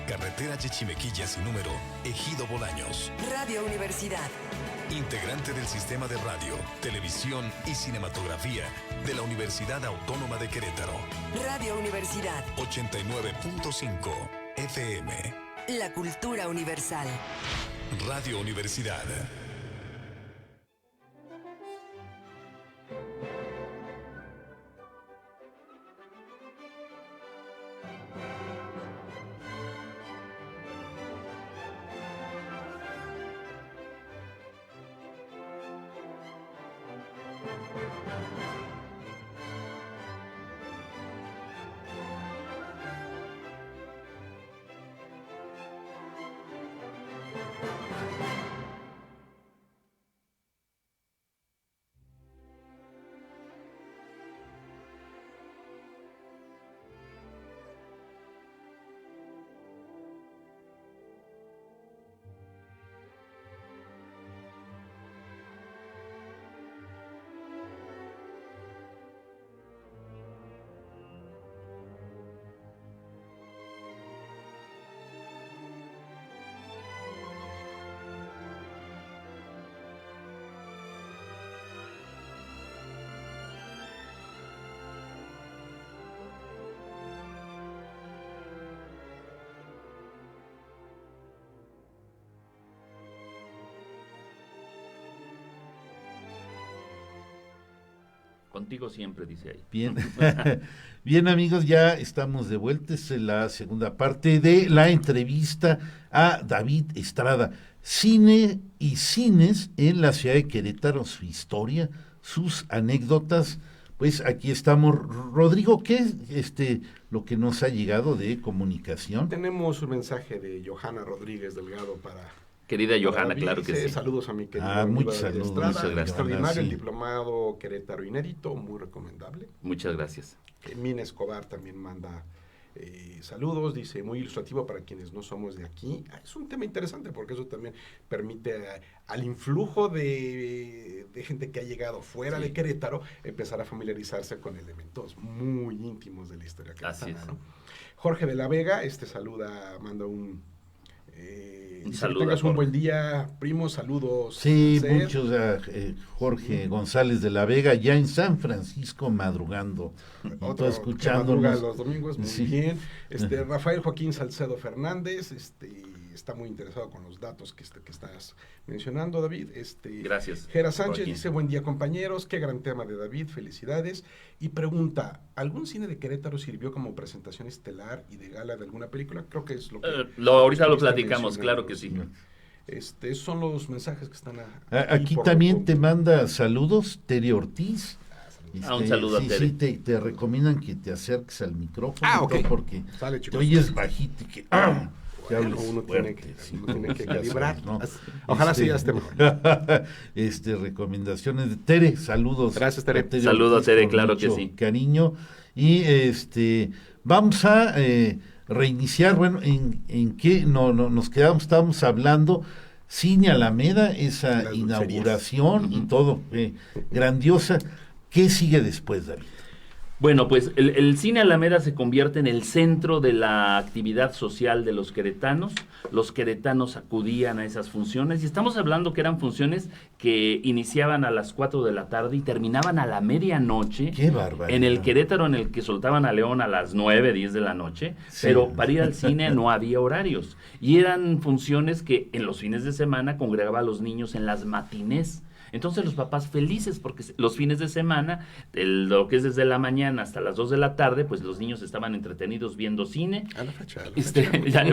Speaker 1: Carretera Chichimequilla sin número, Ejido Bolaños.
Speaker 6: Radio Universidad.
Speaker 1: Integrante del Sistema de Radio, Televisión y Cinematografía de la Universidad Autónoma de Querétaro.
Speaker 6: Radio Universidad.
Speaker 1: 89.5 FM.
Speaker 6: La cultura universal.
Speaker 1: Radio Universidad.
Speaker 5: Contigo siempre, dice ahí.
Speaker 3: Bien, bien amigos, ya estamos de vuelta. Es la segunda parte de la entrevista a David Estrada. Cine y cines en la ciudad de Querétaro, su historia, sus anécdotas. Pues aquí estamos. Rodrigo, ¿qué es lo que nos ha llegado de comunicación?
Speaker 4: Tenemos un mensaje de Johanna Rodríguez Delgado para...
Speaker 5: Querida Johanna, claro que sí.
Speaker 4: Saludos a mi querida
Speaker 3: muchos saludos.
Speaker 4: Estrada,
Speaker 5: muchas gracias.
Speaker 4: extraordinario, el diplomado Querétaro Inédito, muy recomendable.
Speaker 5: Muchas gracias.
Speaker 4: Mina Escobar también manda saludos, dice, muy ilustrativo para quienes no somos de aquí. Es un tema interesante porque eso también permite al influjo de gente que ha llegado fuera de Querétaro empezar a familiarizarse con elementos muy íntimos de la historia queretana, ¿no? Jorge de la Vega manda un saludo. Que tengas un buen día, primo, saludos.
Speaker 3: Sí, muchos a Jorge González de la Vega, ya en San Francisco madrugando.
Speaker 4: Otro escuchándonos los domingos, muy bien. Rafael Joaquín Salcedo Fernández, está muy interesado con los datos que estás mencionando, David.
Speaker 5: Gracias.
Speaker 4: Gera Sánchez dice, buen día compañeros, qué gran tema de David, felicidades. Y pregunta, ¿algún cine de Querétaro sirvió como presentación estelar y de gala de alguna película? Creo que es lo que...
Speaker 5: ahorita lo platicamos, claro que sí.
Speaker 4: Son los mensajes que están
Speaker 3: aquí también te manda saludos Tere Ortiz.
Speaker 5: Un saludo a Tere.
Speaker 3: Sí, te recomiendan que te acerques al micrófono.
Speaker 4: Ok.
Speaker 3: Porque
Speaker 4: sale,
Speaker 3: te oyes bajito y que...
Speaker 4: Uno tiene que calibrar.
Speaker 3: ¿no?
Speaker 4: Ojalá sí ya esté mejor.
Speaker 3: Recomendaciones de Tere, saludos.
Speaker 4: Gracias, Tere.
Speaker 5: Saludos, Tere, claro que sí.
Speaker 3: Cariño. Y vamos a reiniciar, bueno, en qué nos quedamos, estábamos hablando, Cine Alameda, esa
Speaker 4: Las
Speaker 3: inauguración
Speaker 5: dulcerías.
Speaker 3: y todo, grandiosa. ¿Qué sigue después, David?
Speaker 5: Bueno, pues el Cine Alameda se convierte en el centro de la actividad social de los queretanos. Los queretanos acudían a esas funciones y estamos hablando que eran funciones que iniciaban a las 4 de la tarde y terminaban a la medianoche.
Speaker 3: ¡Qué barbaridad!
Speaker 5: En el Querétaro, en el que soltaban a León a las 9, 10 de la noche,
Speaker 3: Sí.
Speaker 5: pero para ir al cine no había horarios. Y eran funciones que en los fines de semana congregaba a los niños en las matinés. Entonces los papás felices porque los fines de semana, lo que es desde la mañana hasta las 2 de la tarde, pues los niños estaban entretenidos viendo cine.
Speaker 4: A la fecha.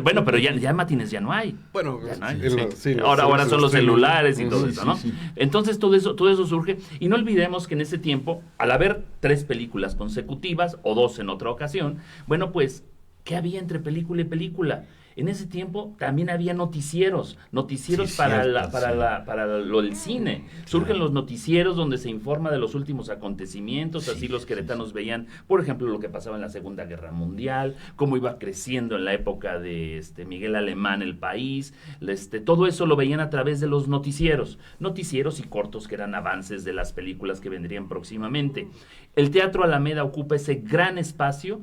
Speaker 5: Bueno, pero ya matines ya no hay.
Speaker 4: Bueno,
Speaker 5: Ya no hay,
Speaker 4: sí.
Speaker 5: sí. Ahora son los celulares y todo
Speaker 3: Sí,
Speaker 5: eso,
Speaker 3: sí,
Speaker 5: ¿no?
Speaker 3: sí.
Speaker 5: Entonces todo eso surge. Y no olvidemos que en ese tiempo, al haber 3 películas consecutivas, o 2 en otra ocasión, bueno, pues, ¿qué había entre película y película? En ese tiempo también había noticieros
Speaker 3: Sí,
Speaker 5: para
Speaker 3: cierto,
Speaker 5: lo del cine. Surgen los noticieros donde se informa de los últimos acontecimientos,
Speaker 3: Sí,
Speaker 5: así los
Speaker 3: sí,
Speaker 5: queretanos veían, por ejemplo, lo que pasaba en la Segunda Guerra Mundial, cómo iba creciendo en la época de Miguel Alemán el país, todo eso lo veían a través de los noticieros y cortos que eran avances de las películas que vendrían próximamente. El Teatro Alameda ocupa ese gran espacio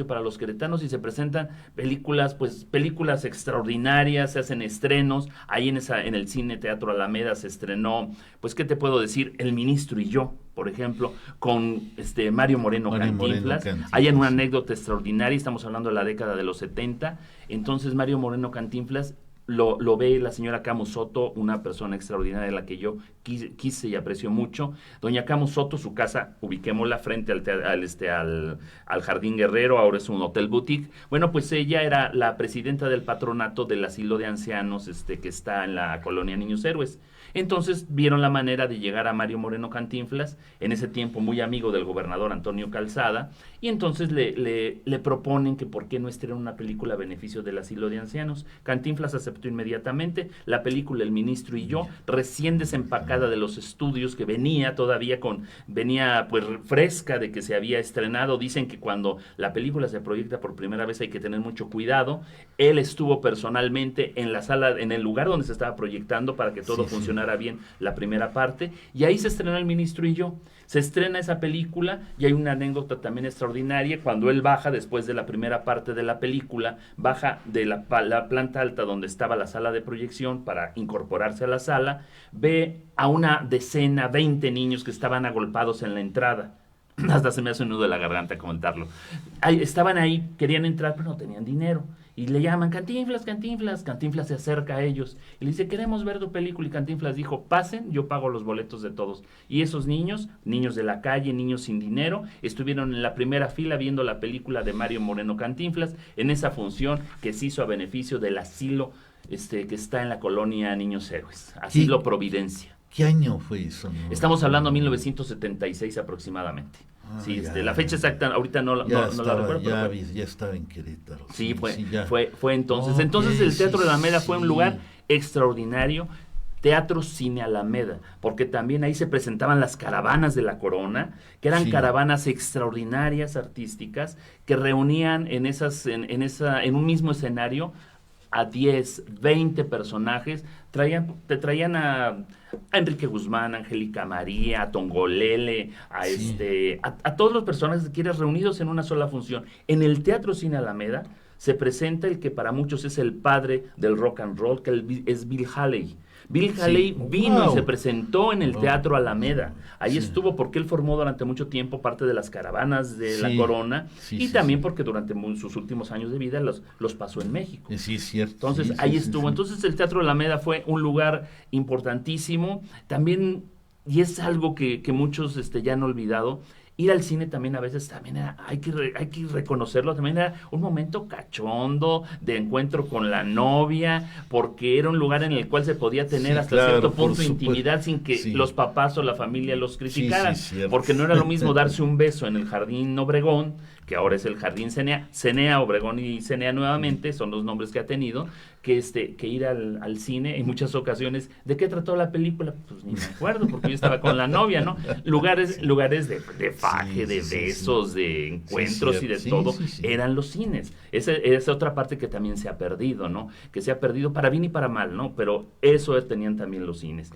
Speaker 5: para los queretanos y se presentan películas extraordinarias, se hacen estrenos. Ahí en el Cine Teatro Alameda se estrenó, pues, ¿qué te puedo decir? El Ministro y yo, por ejemplo, con Mario Moreno Cantinflas. Hay una anécdota extraordinaria, estamos hablando de la década de los 70. Entonces Mario Moreno Cantinflas lo ve la señora Camus Soto, una persona extraordinaria de la que yo quise y aprecio mucho. Doña Camus Soto, su casa, ubiquémosla frente al Jardín Guerrero, ahora es un hotel boutique. Bueno, pues ella era la presidenta del patronato del asilo de ancianos que está en la colonia Niños Héroes. Entonces vieron la manera de llegar a Mario Moreno Cantinflas, en ese tiempo muy amigo del gobernador Antonio Calzada, y entonces le proponen que por qué no estrena una película a beneficio del asilo de ancianos. Cantinflas aceptó inmediatamente. La película El Ministro y yo, recién desempacada de los estudios, que venía pues fresca de que se había estrenado. Dicen que cuando la película se proyecta por primera vez hay que tener mucho cuidado. Él estuvo personalmente en la sala, en el lugar donde se estaba proyectando para que todo funcionara bien la primera parte, y ahí se estrenó El Ministro y yo. Se estrena esa película y hay una anécdota también extraordinaria. Cuando él baja después de la primera parte de la película, baja de la planta alta donde estaba la sala de proyección para incorporarse a la sala, ve a una decena, 20 niños que estaban agolpados en la entrada. Hasta se me hace un nudo de la garganta comentarlo. Estaban ahí, querían entrar, pero no tenían dinero. Y le llaman, Cantinflas. Cantinflas se acerca a ellos y le dice, queremos ver tu película. Y Cantinflas dijo, pasen, yo pago los boletos de todos. Y esos niños de la calle, niños sin dinero, estuvieron en la primera fila viendo la película de Mario Moreno Cantinflas, en esa función que se hizo a beneficio del asilo que está en la colonia Niños Héroes, Asilo Providencia.
Speaker 3: ¿Qué año fue eso?
Speaker 5: Estamos haando de 1976 aproximadamente. Sí, la fecha exacta ahorita no la recuerdo.
Speaker 3: Ya estaba en Querétaro.
Speaker 5: Sí, fue entonces. Entonces el Teatro de Alameda fue un lugar extraordinario. Teatro Cine Alameda, porque también ahí se presentaban las caravanas de la Corona, que eran caravanas extraordinarias, artísticas, que reunían en un mismo escenario a 10, 20 personajes. Te traían a Enrique Guzmán, a Angélica María, a Tongolele, a todos los personajes que quieres reunidos en una sola función. En el Teatro Cine Alameda se presenta el que para muchos es el padre del rock and roll, que es Bill Haley. Bill Haley vino y se presentó en el Teatro Alameda. Ahí estuvo porque él formó durante mucho tiempo parte de las caravanas de la Corona y también porque durante sus últimos años de vida los pasó en México.
Speaker 3: Sí, es cierto.
Speaker 5: Entonces ahí estuvo. Entonces el Teatro Alameda fue un lugar importantísimo. También, y es algo que muchos ya han olvidado, ir al cine también a veces también hay que reconocerlo, también era un momento cachondo de encuentro con la novia, porque era un lugar en el cual se podía tener hasta cierto punto de intimidad sin que los papás o la familia los criticaran, porque no era lo mismo darse un beso en el Jardín Obregón que ahora es el Jardín Cenea, Obregón y Cenea nuevamente, son los nombres que ha tenido, que ir al cine en muchas ocasiones. ¿De qué trató la película? Pues ni me acuerdo, porque yo estaba con la novia, ¿no? Lugares de faje, de besos, de encuentros y de todo, eran los cines. Esa es otra parte que también se ha perdido, ¿no? Que se ha perdido para bien y para mal, ¿no? Pero eso tenían también los cines.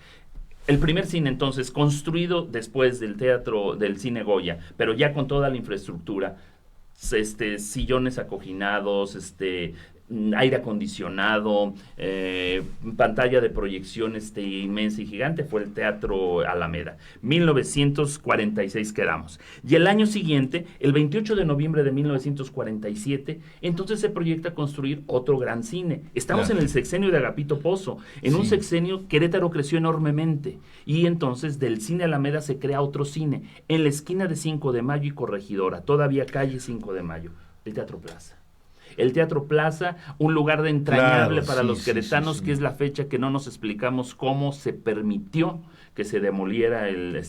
Speaker 5: El primer cine, entonces, construido después del cine Goya, pero ya con toda la infraestructura, sillones acoginados, aire acondicionado, pantalla de proyección inmensa y gigante, fue el Teatro Alameda. 1946 quedamos. Y el año siguiente, el 28 de noviembre de 1947, entonces se proyecta construir otro gran cine. Estamos en el sexenio de Agapito Pozo. En un sexenio, Querétaro creció enormemente. Y entonces del cine Alameda se crea otro cine, en la esquina de 5 de Mayo y Corregidora, todavía calle 5 de Mayo, el Teatro Plaza. El Teatro Plaza, un lugar de entrañable para los queretanos, que es la fecha que no nos explicamos cómo se permitió que se demoliera el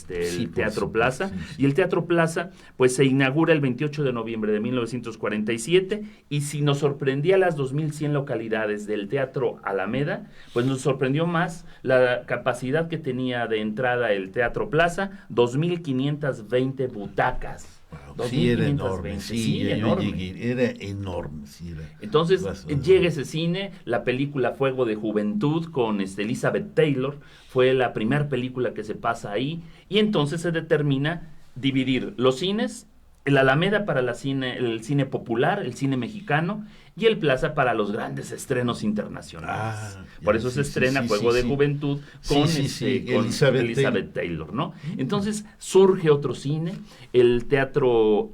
Speaker 5: Teatro Plaza. Y el Teatro Plaza, pues se inaugura el 28 de noviembre de 1947, y si nos sorprendía las 2.100 localidades del Teatro Alameda, pues nos sorprendió más la capacidad que tenía de entrada el Teatro Plaza, 2.520 butacas.
Speaker 3: Sí, era enorme, era enorme.
Speaker 5: Entonces llega ese cine, la película Fuego de Juventud con Elizabeth Taylor, fue la primera película que se pasa ahí, y entonces se determina dividir los cines, el Alameda para el cine popular, el cine mexicano, y el Plaza para los grandes estrenos internacionales. Por eso se estrena Fuego de Juventud con Elizabeth Taylor, ¿no? Entonces surge otro cine, el teatro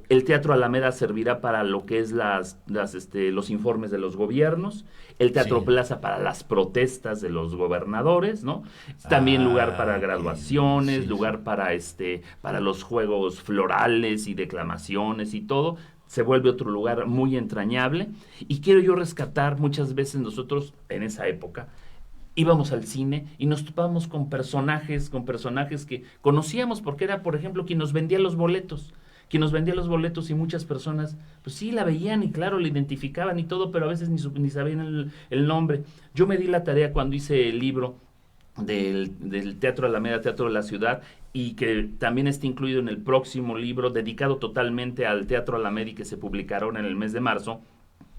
Speaker 5: Alameda servirá para lo que es los informes de los gobiernos, el Teatro Plaza para las protestas de los gobernadores, ¿no? También lugar para graduaciones, lugar para los juegos florales y declamaciones y todo. Se vuelve otro lugar muy entrañable, y quiero yo rescatar, muchas veces nosotros en esa época íbamos al cine y nos topábamos con personajes que conocíamos, porque era, por ejemplo, quien nos vendía los boletos, y muchas personas, pues sí, la veían y claro, la identificaban y todo, pero a veces ni sabían el nombre. Yo me di la tarea cuando hice el libro del Teatro Alameda, Teatro de la Ciudad, y que también está incluido en el próximo libro dedicado totalmente al Teatro Alameda y que se publicaron en el mes de marzo,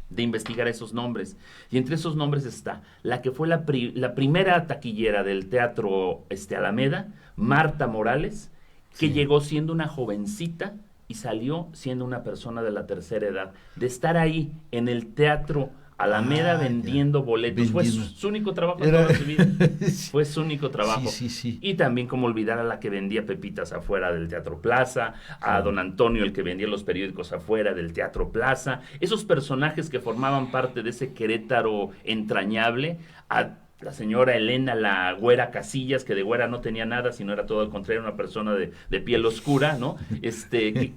Speaker 5: de investigar esos nombres. Y entre esos nombres está la que fue la primera taquillera del Teatro Alameda, Marta Morales, que llegó siendo una jovencita y salió siendo una persona de la tercera edad. De estar ahí en el Teatro Alameda vendiendo boletos. Fue su único trabajo en toda su vida. Fue su único trabajo. Y también, como olvidar a la que vendía pepitas afuera del Teatro Plaza, a don Antonio, el que vendía los periódicos afuera del Teatro Plaza. Esos personajes que formaban parte de ese Querétaro entrañable, a la señora Elena, la güera Casillas, que de güera no tenía nada, sino era todo al contrario, una persona de piel oscura, ¿no?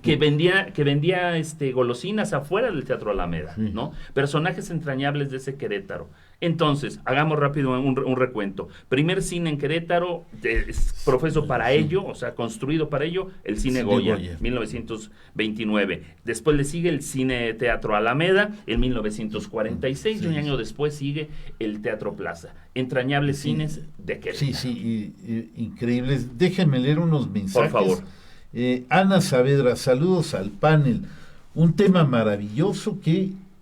Speaker 5: Que vendía golosinas afuera del Teatro Alameda, ¿no? Personajes entrañables de ese Querétaro. Entonces, hagamos rápido un recuento. Primer cine en Querétaro, profeso para ello, o sea, construido para ello, el cine Goya, 1929. Después le sigue el cine Teatro Alameda, en 1946, y un año después sigue el Teatro Plaza. Entrañables cines de Querétaro.
Speaker 3: Increíbles. Déjenme leer unos mensajes.
Speaker 5: Por favor.
Speaker 3: Ana Saavedra, saludos al panel. Un tema maravilloso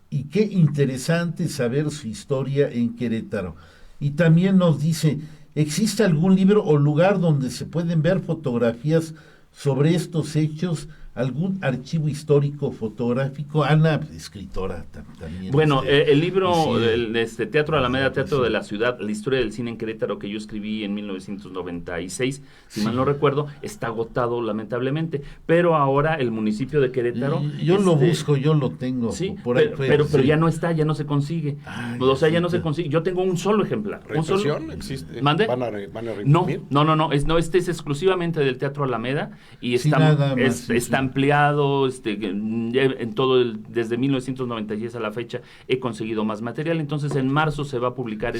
Speaker 3: y qué interesante saber su historia en Querétaro. Y también nos dice, ¿existe algún libro o lugar donde se pueden ver fotografías sobre estos hechos? ¿Algún archivo histórico fotográfico? Ana, escritora también.
Speaker 5: Bueno, el libro del Teatro Alameda, Teatro de la Ciudad, la historia del cine en Querétaro, que yo escribí en 1996, si mal no recuerdo, está agotado lamentablemente, pero ahora el municipio de Querétaro...
Speaker 3: Yo lo busco, yo lo tengo.
Speaker 5: Sí, por ahí, pero ya no está, ya no se consigue. Ya no se consigue. Yo tengo un solo ejemplar.
Speaker 4: ¿Reimpresión existe?
Speaker 5: ¿Mande?
Speaker 4: ¿Van a reimprimir?
Speaker 5: No, este es exclusivamente del Teatro Alameda y está ampliado, en todo desde 1996 a la fecha he conseguido más material, entonces en marzo se va a publicar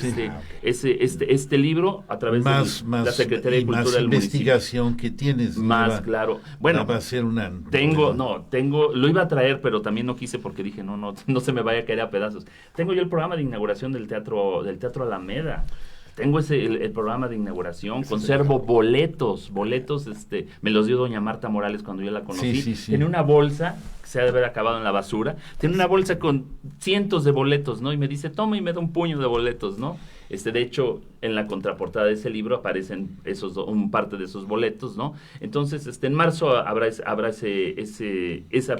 Speaker 5: este libro a través de la Secretaría de Cultura del municipio.
Speaker 3: Investigación que tienes.
Speaker 5: Más, claro. Bueno,
Speaker 3: va a ser una...
Speaker 5: lo iba a traer, pero también no quise porque dije, no se me vaya a caer a pedazos. Tengo yo el programa de inauguración del Teatro Alameda. Tengo el programa de inauguración, conservo boletos, me los dio doña Marta Morales cuando yo la conocí.
Speaker 3: Sí.
Speaker 5: Tiene una bolsa, que se ha de haber acabado en la basura, tiene una bolsa con cientos de boletos, ¿no? Y me dice, toma, y me da un puño de boletos, ¿no? De hecho, en la contraportada de ese libro aparecen parte de esos boletos, ¿no? Entonces, en marzo habrá esa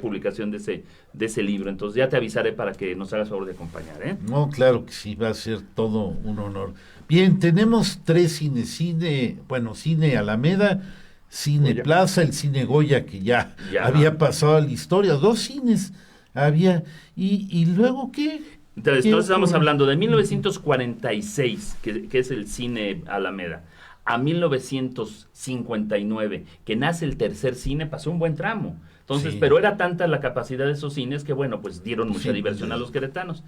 Speaker 5: publicación de ese libro. Entonces, ya te avisaré para que nos hagas favor de acompañar, ¿eh?
Speaker 3: No, claro que sí, va a ser todo un honor. Bien, tenemos 3 cine Alameda, Cine
Speaker 4: Goya.
Speaker 3: Plaza, el Cine Goya, que ya había pasado a la historia, 2 cines había, y luego, ¿qué?
Speaker 5: Entonces, estamos hablando de 1946, que es el Cine Alameda, a 1959, que nace el tercer cine, pasó un buen tramo. Entonces,
Speaker 3: Sí.
Speaker 5: pero era tanta la capacidad de esos cines que, bueno, pues dieron mucha diversión a los queretanos.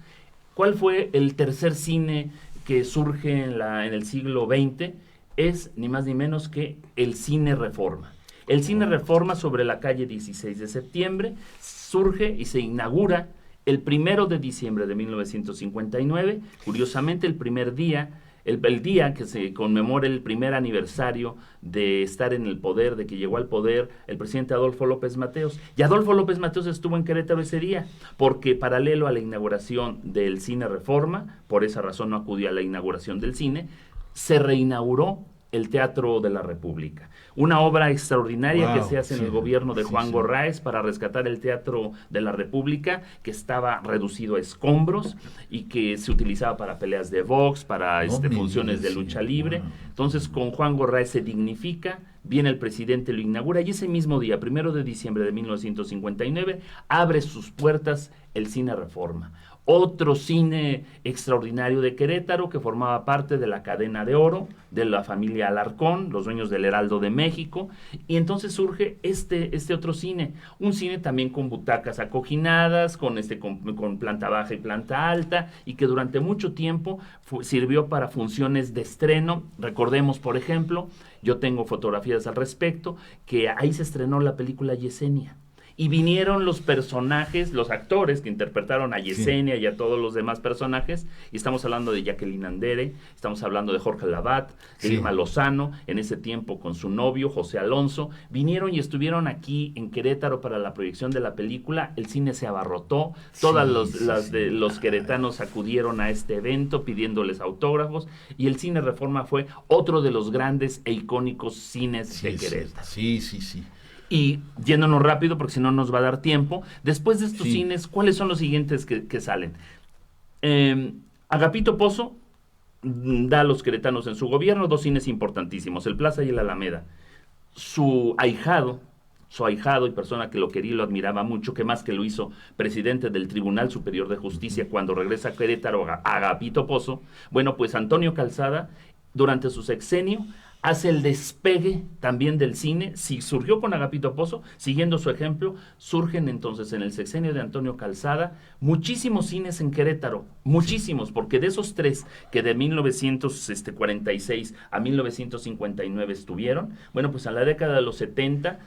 Speaker 5: ¿Cuál fue el tercer cine que surge en el siglo XX? Es ni más ni menos que el Cine Reforma. El Cine Reforma sobre la calle 16 de septiembre surge y se inaugura el 1 de diciembre de 1959, curiosamente el primer día, el día que se conmemora el primer aniversario de estar en el poder, de que llegó al poder el presidente Adolfo López Mateos. Y Adolfo López Mateos estuvo en Querétaro ese día, porque paralelo a la inauguración del Cine Reforma, por esa razón no acudió a la inauguración del cine, se reinauguró el Teatro de la República. Una obra extraordinaria que se hace en el gobierno de Juan Gorráez para rescatar el Teatro de la República, que estaba reducido a escombros y que se utilizaba para peleas de box, para funciones de lucha libre. Entonces, con Juan Gorráez se dignifica, viene el presidente, lo inaugura, y ese mismo día, 1 de diciembre de 1959, abre sus puertas el Cine Reforma. Otro cine extraordinario de Querétaro que formaba parte de la cadena de oro de la familia Alarcón, los dueños del Heraldo de México, y entonces surge este otro cine, un cine también con butacas acoginadas, con planta baja y planta alta, y que durante mucho tiempo sirvió para funciones de estreno. Recordemos, por ejemplo, yo tengo fotografías al respecto, que ahí se estrenó la película Yesenia. Y vinieron los personajes, los actores que interpretaron a Yesenia y a todos los demás personajes, y estamos hablando de Jacqueline Andere, estamos hablando de Jorge Lavat, de Irma Lozano, en ese tiempo con su novio José Alonso, vinieron y estuvieron aquí en Querétaro para la proyección de la película. El cine se abarrotó, los queretanos acudieron a este evento pidiéndoles autógrafos, y el Cine Reforma fue otro de los grandes e icónicos cines de Querétaro.
Speaker 3: Sí.
Speaker 5: Y yéndonos rápido, porque si no nos va a dar tiempo, después de estos cines, ¿cuáles son los siguientes que salen? Agapito Pozo da a los queretanos en su gobierno 2 cines importantísimos, el Plaza y el Alameda. Su ahijado y persona que lo quería y lo admiraba mucho, que más que lo hizo presidente del Tribunal Superior de Justicia cuando regresa a Querétaro, Agapito Pozo, bueno, pues Antonio Calzada, durante su sexenio, hace el despegue también del cine. Si surgió con Agapito Pozo, siguiendo su ejemplo, surgen entonces en el sexenio de Antonio Calzada muchísimos cines en Querétaro, muchísimos, porque de esos 3 que de 1946 a 1959 estuvieron, bueno, pues a la década de los 70,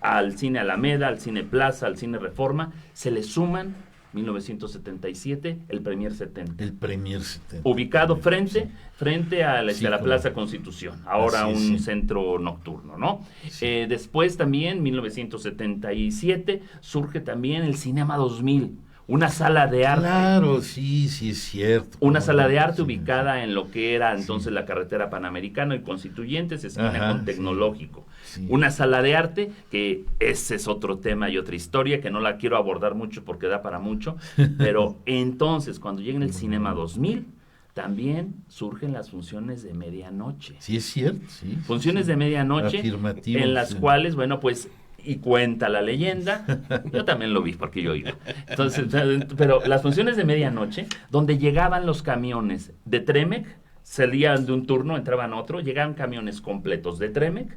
Speaker 5: al Cine Alameda, al Cine Plaza, al Cine Reforma, se le suman 1977, el Premier 70.
Speaker 3: El Premier 70.
Speaker 5: Ubicado frente a la Plaza Constitución, ahora centro nocturno, ¿no?
Speaker 3: Sí.
Speaker 5: Después también, 1977, surge también el Cinema 2000, una sala de arte.
Speaker 3: Claro, sí, es cierto.
Speaker 5: Una sala de arte ubicada en lo que era entonces la carretera Panamericana y Constituyentes, esquina con Tecnológico. Sí. Una sala de arte, que ese es otro tema y otra historia, que no la quiero abordar mucho porque da para mucho, pero entonces cuando llega el Cinema 2000, también surgen las funciones de medianoche.
Speaker 3: Sí, es cierto, sí.
Speaker 5: Funciones de medianoche, en las cuales, bueno, pues, y cuenta la leyenda, yo también lo vi porque yo iba. Entonces, pero las funciones de medianoche, donde llegaban los camiones de Tremec, salían de un turno, entraban a otro, llegaban camiones completos de Tremec,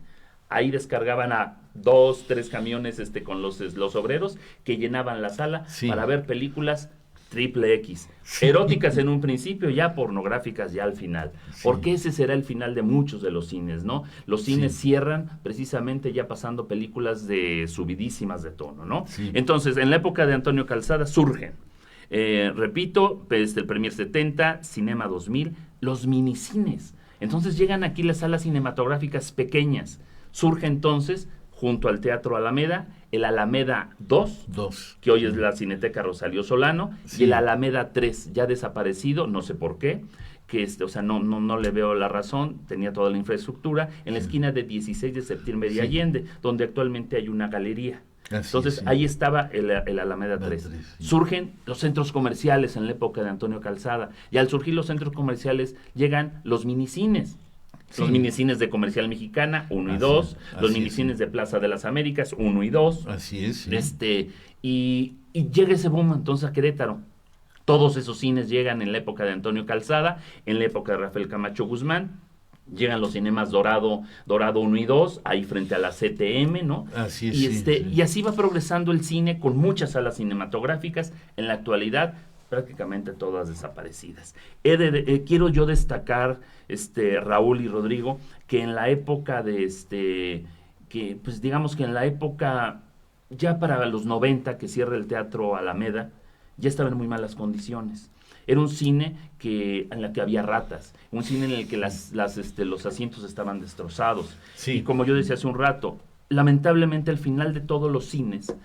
Speaker 5: ahí descargaban a 2, 3 camiones con los obreros que llenaban la sala para ver películas triple X, eróticas en un principio, ya pornográficas ya al final, porque ese será el final de muchos de los cines, ¿no? Los cines cierran precisamente ya pasando películas de subidísimas de tono, ¿no? Entonces, en la época de Antonio Calzada surgen, repito, el Premier 70, Cinema 2000, los minicines. Entonces llegan aquí las salas cinematográficas pequeñas. Surge entonces, junto al Teatro Alameda, el Alameda 2, que hoy es la Cineteca Rosalío Solano, y el Alameda 3, ya desaparecido, no sé por qué, que no le veo la razón, tenía toda la infraestructura, en la esquina de 16 de septiembre y Allende, donde actualmente hay una galería. Entonces ahí estaba el Alameda 3. Surgen los centros comerciales en la época de Antonio Calzada, y al surgir los centros comerciales llegan los minicines. Los minicines de Comercial Mexicana, 1 y 2, los minicines de Plaza de las Américas, 1 y 2.
Speaker 3: Así es.
Speaker 5: Y llega ese boom entonces a Querétaro. Todos esos cines llegan en la época de Antonio Calzada, en la época de Rafael Camacho Guzmán. Llegan los cinemas Dorado 1 y 2, ahí frente a la CTM, ¿no?
Speaker 3: Así es.
Speaker 5: Y así va progresando el cine con muchas salas cinematográficas. En la actualidad, prácticamente todas desaparecidas. Quiero yo destacar, Raúl y Rodrigo, que en la época ya para los 90, que cierra el Teatro Alameda, ya estaba en muy malas condiciones. Era un cine en la que había ratas, un cine en el que los asientos estaban destrozados. Y como yo decía hace un rato, lamentablemente al final de todos los cines,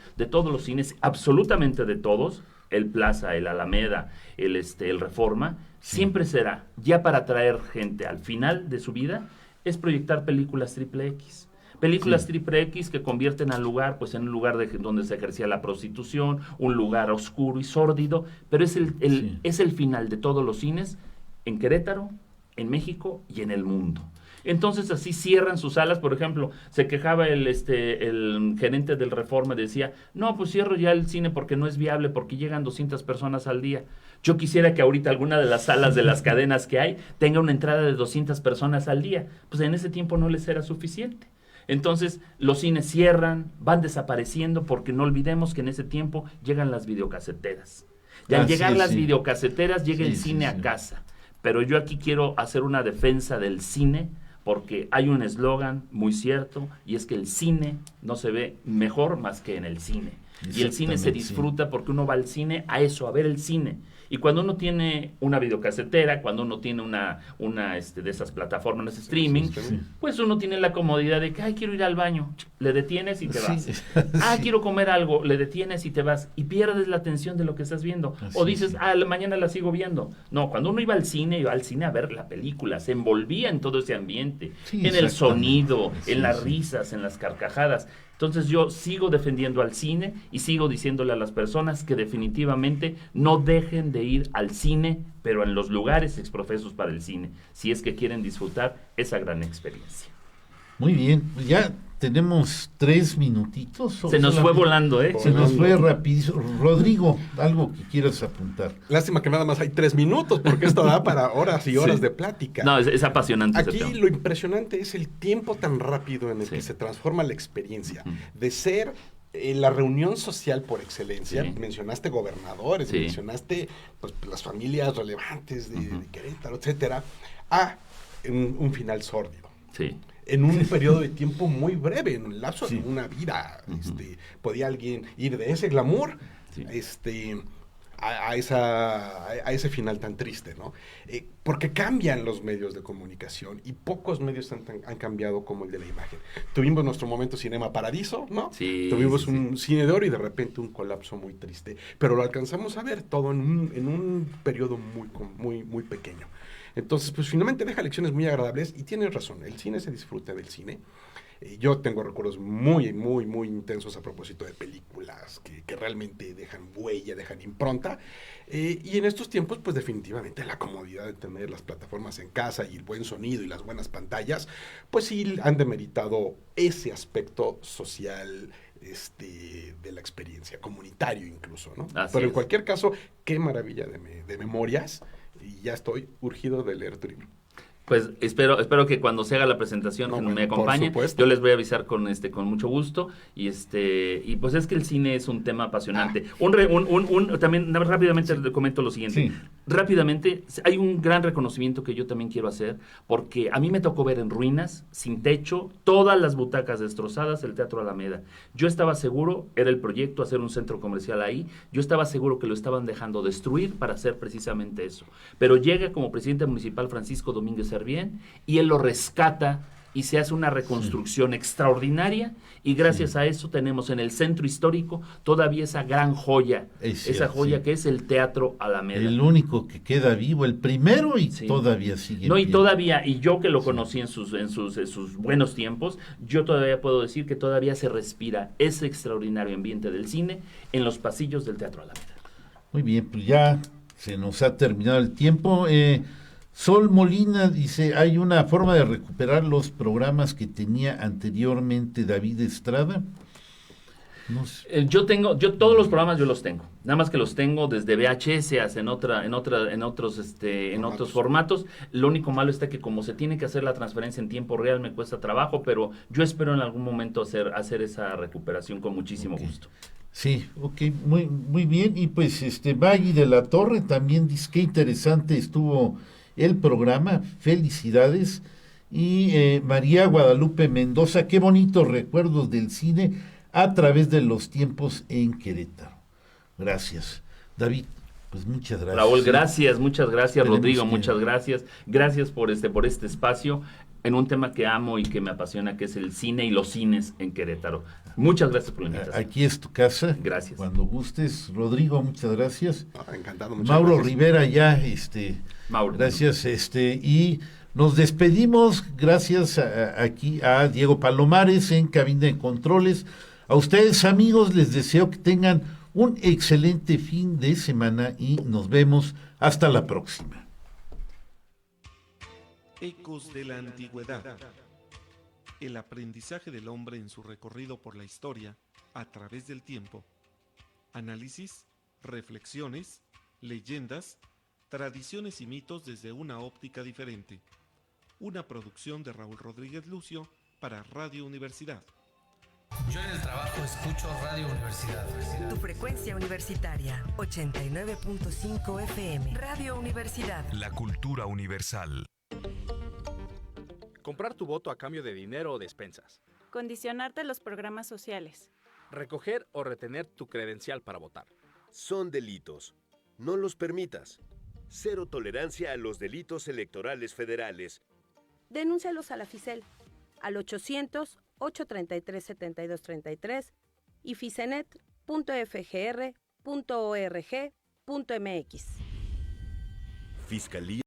Speaker 5: absolutamente de todos, el Plaza, el Alameda, el Reforma, siempre será, ya para atraer gente al final de su vida, es proyectar películas triple X. Películas triple X que convierten al lugar, pues en un lugar donde se ejercía la prostitución, un lugar oscuro y sórdido, pero es el final de todos los cines en Querétaro, en México y en el mundo. Entonces así cierran sus salas. Por ejemplo, se quejaba el gerente del Reforma, decía, no, pues cierro ya el cine porque no es viable, porque llegan 200 personas al día. Yo quisiera que ahorita alguna de las salas de las cadenas que hay tenga una entrada de 200 personas al día. Pues en ese tiempo no les era suficiente. Entonces los cines cierran, van desapareciendo, porque no olvidemos que en ese tiempo llegan las videocaseteras. Y al llegar las videocaseteras llega el cine a casa. Pero yo aquí quiero hacer una defensa del cine, porque hay un eslogan muy cierto, y es que el cine no se ve mejor más que en el cine. Y el cine se disfruta porque uno va al cine a eso, a ver el cine. Y cuando uno tiene una videocasetera, cuando uno tiene una de esas plataformas de streaming, pues uno tiene la comodidad de que, quiero ir al baño, le detienes y te vas. Quiero comer algo, le detienes y te vas. Y pierdes la atención de lo que estás viendo. O dices, mañana la sigo viendo. No, cuando uno iba al cine a ver la película, se envolvía en todo ese ambiente, en el sonido, en las risas, en las carcajadas. Entonces yo sigo defendiendo al cine y sigo diciéndole a las personas que definitivamente no dejen de ir al cine, pero en los lugares exprofesos para el cine, si es que quieren disfrutar esa gran experiencia.
Speaker 3: Muy bien, ya tenemos 3 minutitos.
Speaker 5: Se nos fue volando,
Speaker 3: Se nos fue rapidísimo. Rodrigo, algo que quieras apuntar.
Speaker 4: Lástima que nada más hay 3 minutos, porque esto da para horas y horas de plática.
Speaker 5: No, es apasionante.
Speaker 4: Aquí lo impresionante es el tiempo tan rápido en el que se transforma la experiencia. De ser la reunión social por excelencia, mencionaste gobernadores, mencionaste pues, las familias relevantes de Querétaro, etcétera, a un final sórdido. En un periodo de tiempo muy breve, en el lapso de una vida, podía alguien ir de ese glamour a ese final tan triste, ¿no? Porque cambian los medios de comunicación y pocos medios han cambiado como el de la imagen. Tuvimos nuestro momento Cinema Paradiso, ¿no? Tuvimos un cine de oro y de repente un colapso muy triste, pero lo alcanzamos a ver todo en un periodo muy pequeño. Entonces, pues finalmente deja lecciones muy agradables y tienes razón, el cine se disfruta del cine. Yo tengo recuerdos muy intensos a propósito de películas que realmente dejan huella, dejan impronta. Y en estos tiempos, pues definitivamente la comodidad de tener las plataformas en casa y el buen sonido y las buenas pantallas, pues sí han demeritado ese aspecto social de la experiencia, comunitario incluso, ¿no? Pero en cualquier caso, qué maravilla de memorias. Y ya estoy urgido de leer tu libro.
Speaker 5: Pues espero que cuando se haga la presentación me acompañen. Yo les voy a avisar con mucho gusto. Y pues es que el cine es un tema apasionante. También rápidamente les comento lo siguiente. Sí. Rápidamente, hay un gran reconocimiento que yo también quiero hacer, porque a mí me tocó ver en ruinas, sin techo, todas las butacas destrozadas, el Teatro Alameda. Yo estaba seguro, era el proyecto hacer un centro comercial ahí, yo estaba seguro que lo estaban dejando destruir para hacer precisamente eso. Pero llega como presidente municipal Francisco Domínguez Servién y él lo rescata y se hace una reconstrucción extraordinaria, y gracias a eso tenemos en el centro histórico todavía esa gran joya, esa joya que es el Teatro Alameda.
Speaker 3: El único que queda vivo, el primero, y todavía sigue.
Speaker 5: No, y todavía, y yo que lo conocí en sus buenos tiempos, yo todavía puedo decir que todavía se respira ese extraordinario ambiente del cine en los pasillos del Teatro Alameda.
Speaker 3: Muy bien, pues ya se nos ha terminado el tiempo. Sol Molina dice, ¿hay una forma de recuperar los programas que tenía anteriormente David Estrada?
Speaker 5: No sé. Yo todos los programas yo los tengo, nada más que los tengo desde VHS en otros formatos. Lo único malo está que como se tiene que hacer la transferencia en tiempo real me cuesta trabajo, pero yo espero en algún momento hacer esa recuperación con muchísimo gusto.
Speaker 3: Sí, ok, muy bien. Y pues Maggie de la Torre también dice que interesante estuvo el programa, felicidades. Y María Guadalupe Mendoza, qué bonitos recuerdos del cine a través de los tiempos en Querétaro. Gracias. David, pues muchas gracias.
Speaker 5: Raúl, gracias, muchas gracias. Rodrigo, muchas gracias. Gracias por este espacio en un tema que amo y que me apasiona, que es el cine y los cines en Querétaro. Muchas gracias por la invitación.
Speaker 3: Aquí es tu casa.
Speaker 5: Gracias.
Speaker 3: Cuando gustes. Rodrigo, muchas gracias.
Speaker 4: Encantado, muchas
Speaker 3: Mauro
Speaker 4: gracias.
Speaker 3: Rivera, ya,
Speaker 5: Mauro.
Speaker 3: Gracias, y nos despedimos. Gracias aquí a Diego Palomares en cabina de controles. A ustedes, amigos, les deseo que tengan un excelente fin de semana y nos vemos hasta la próxima.
Speaker 2: Ecos de la Antigüedad. El aprendizaje del hombre en su recorrido por la historia a través del tiempo. Análisis, reflexiones, leyendas, tradiciones y mitos desde una óptica diferente. Una producción de Raúl Rodríguez Lucio para Radio Universidad.
Speaker 7: Yo en el trabajo escucho Radio Universidad.
Speaker 6: Tu frecuencia universitaria, 89.5 FM. Radio Universidad.
Speaker 1: La cultura universal.
Speaker 8: Comprar tu voto a cambio de dinero o despensas.
Speaker 9: Condicionarte los programas sociales.
Speaker 8: Recoger o retener tu credencial para votar.
Speaker 10: Son delitos. No los permitas. Cero tolerancia a los delitos electorales federales.
Speaker 11: Denúncialos a la FICEL al 800-833-7233 y ficenet.fgr.org.mx.
Speaker 10: Fiscalía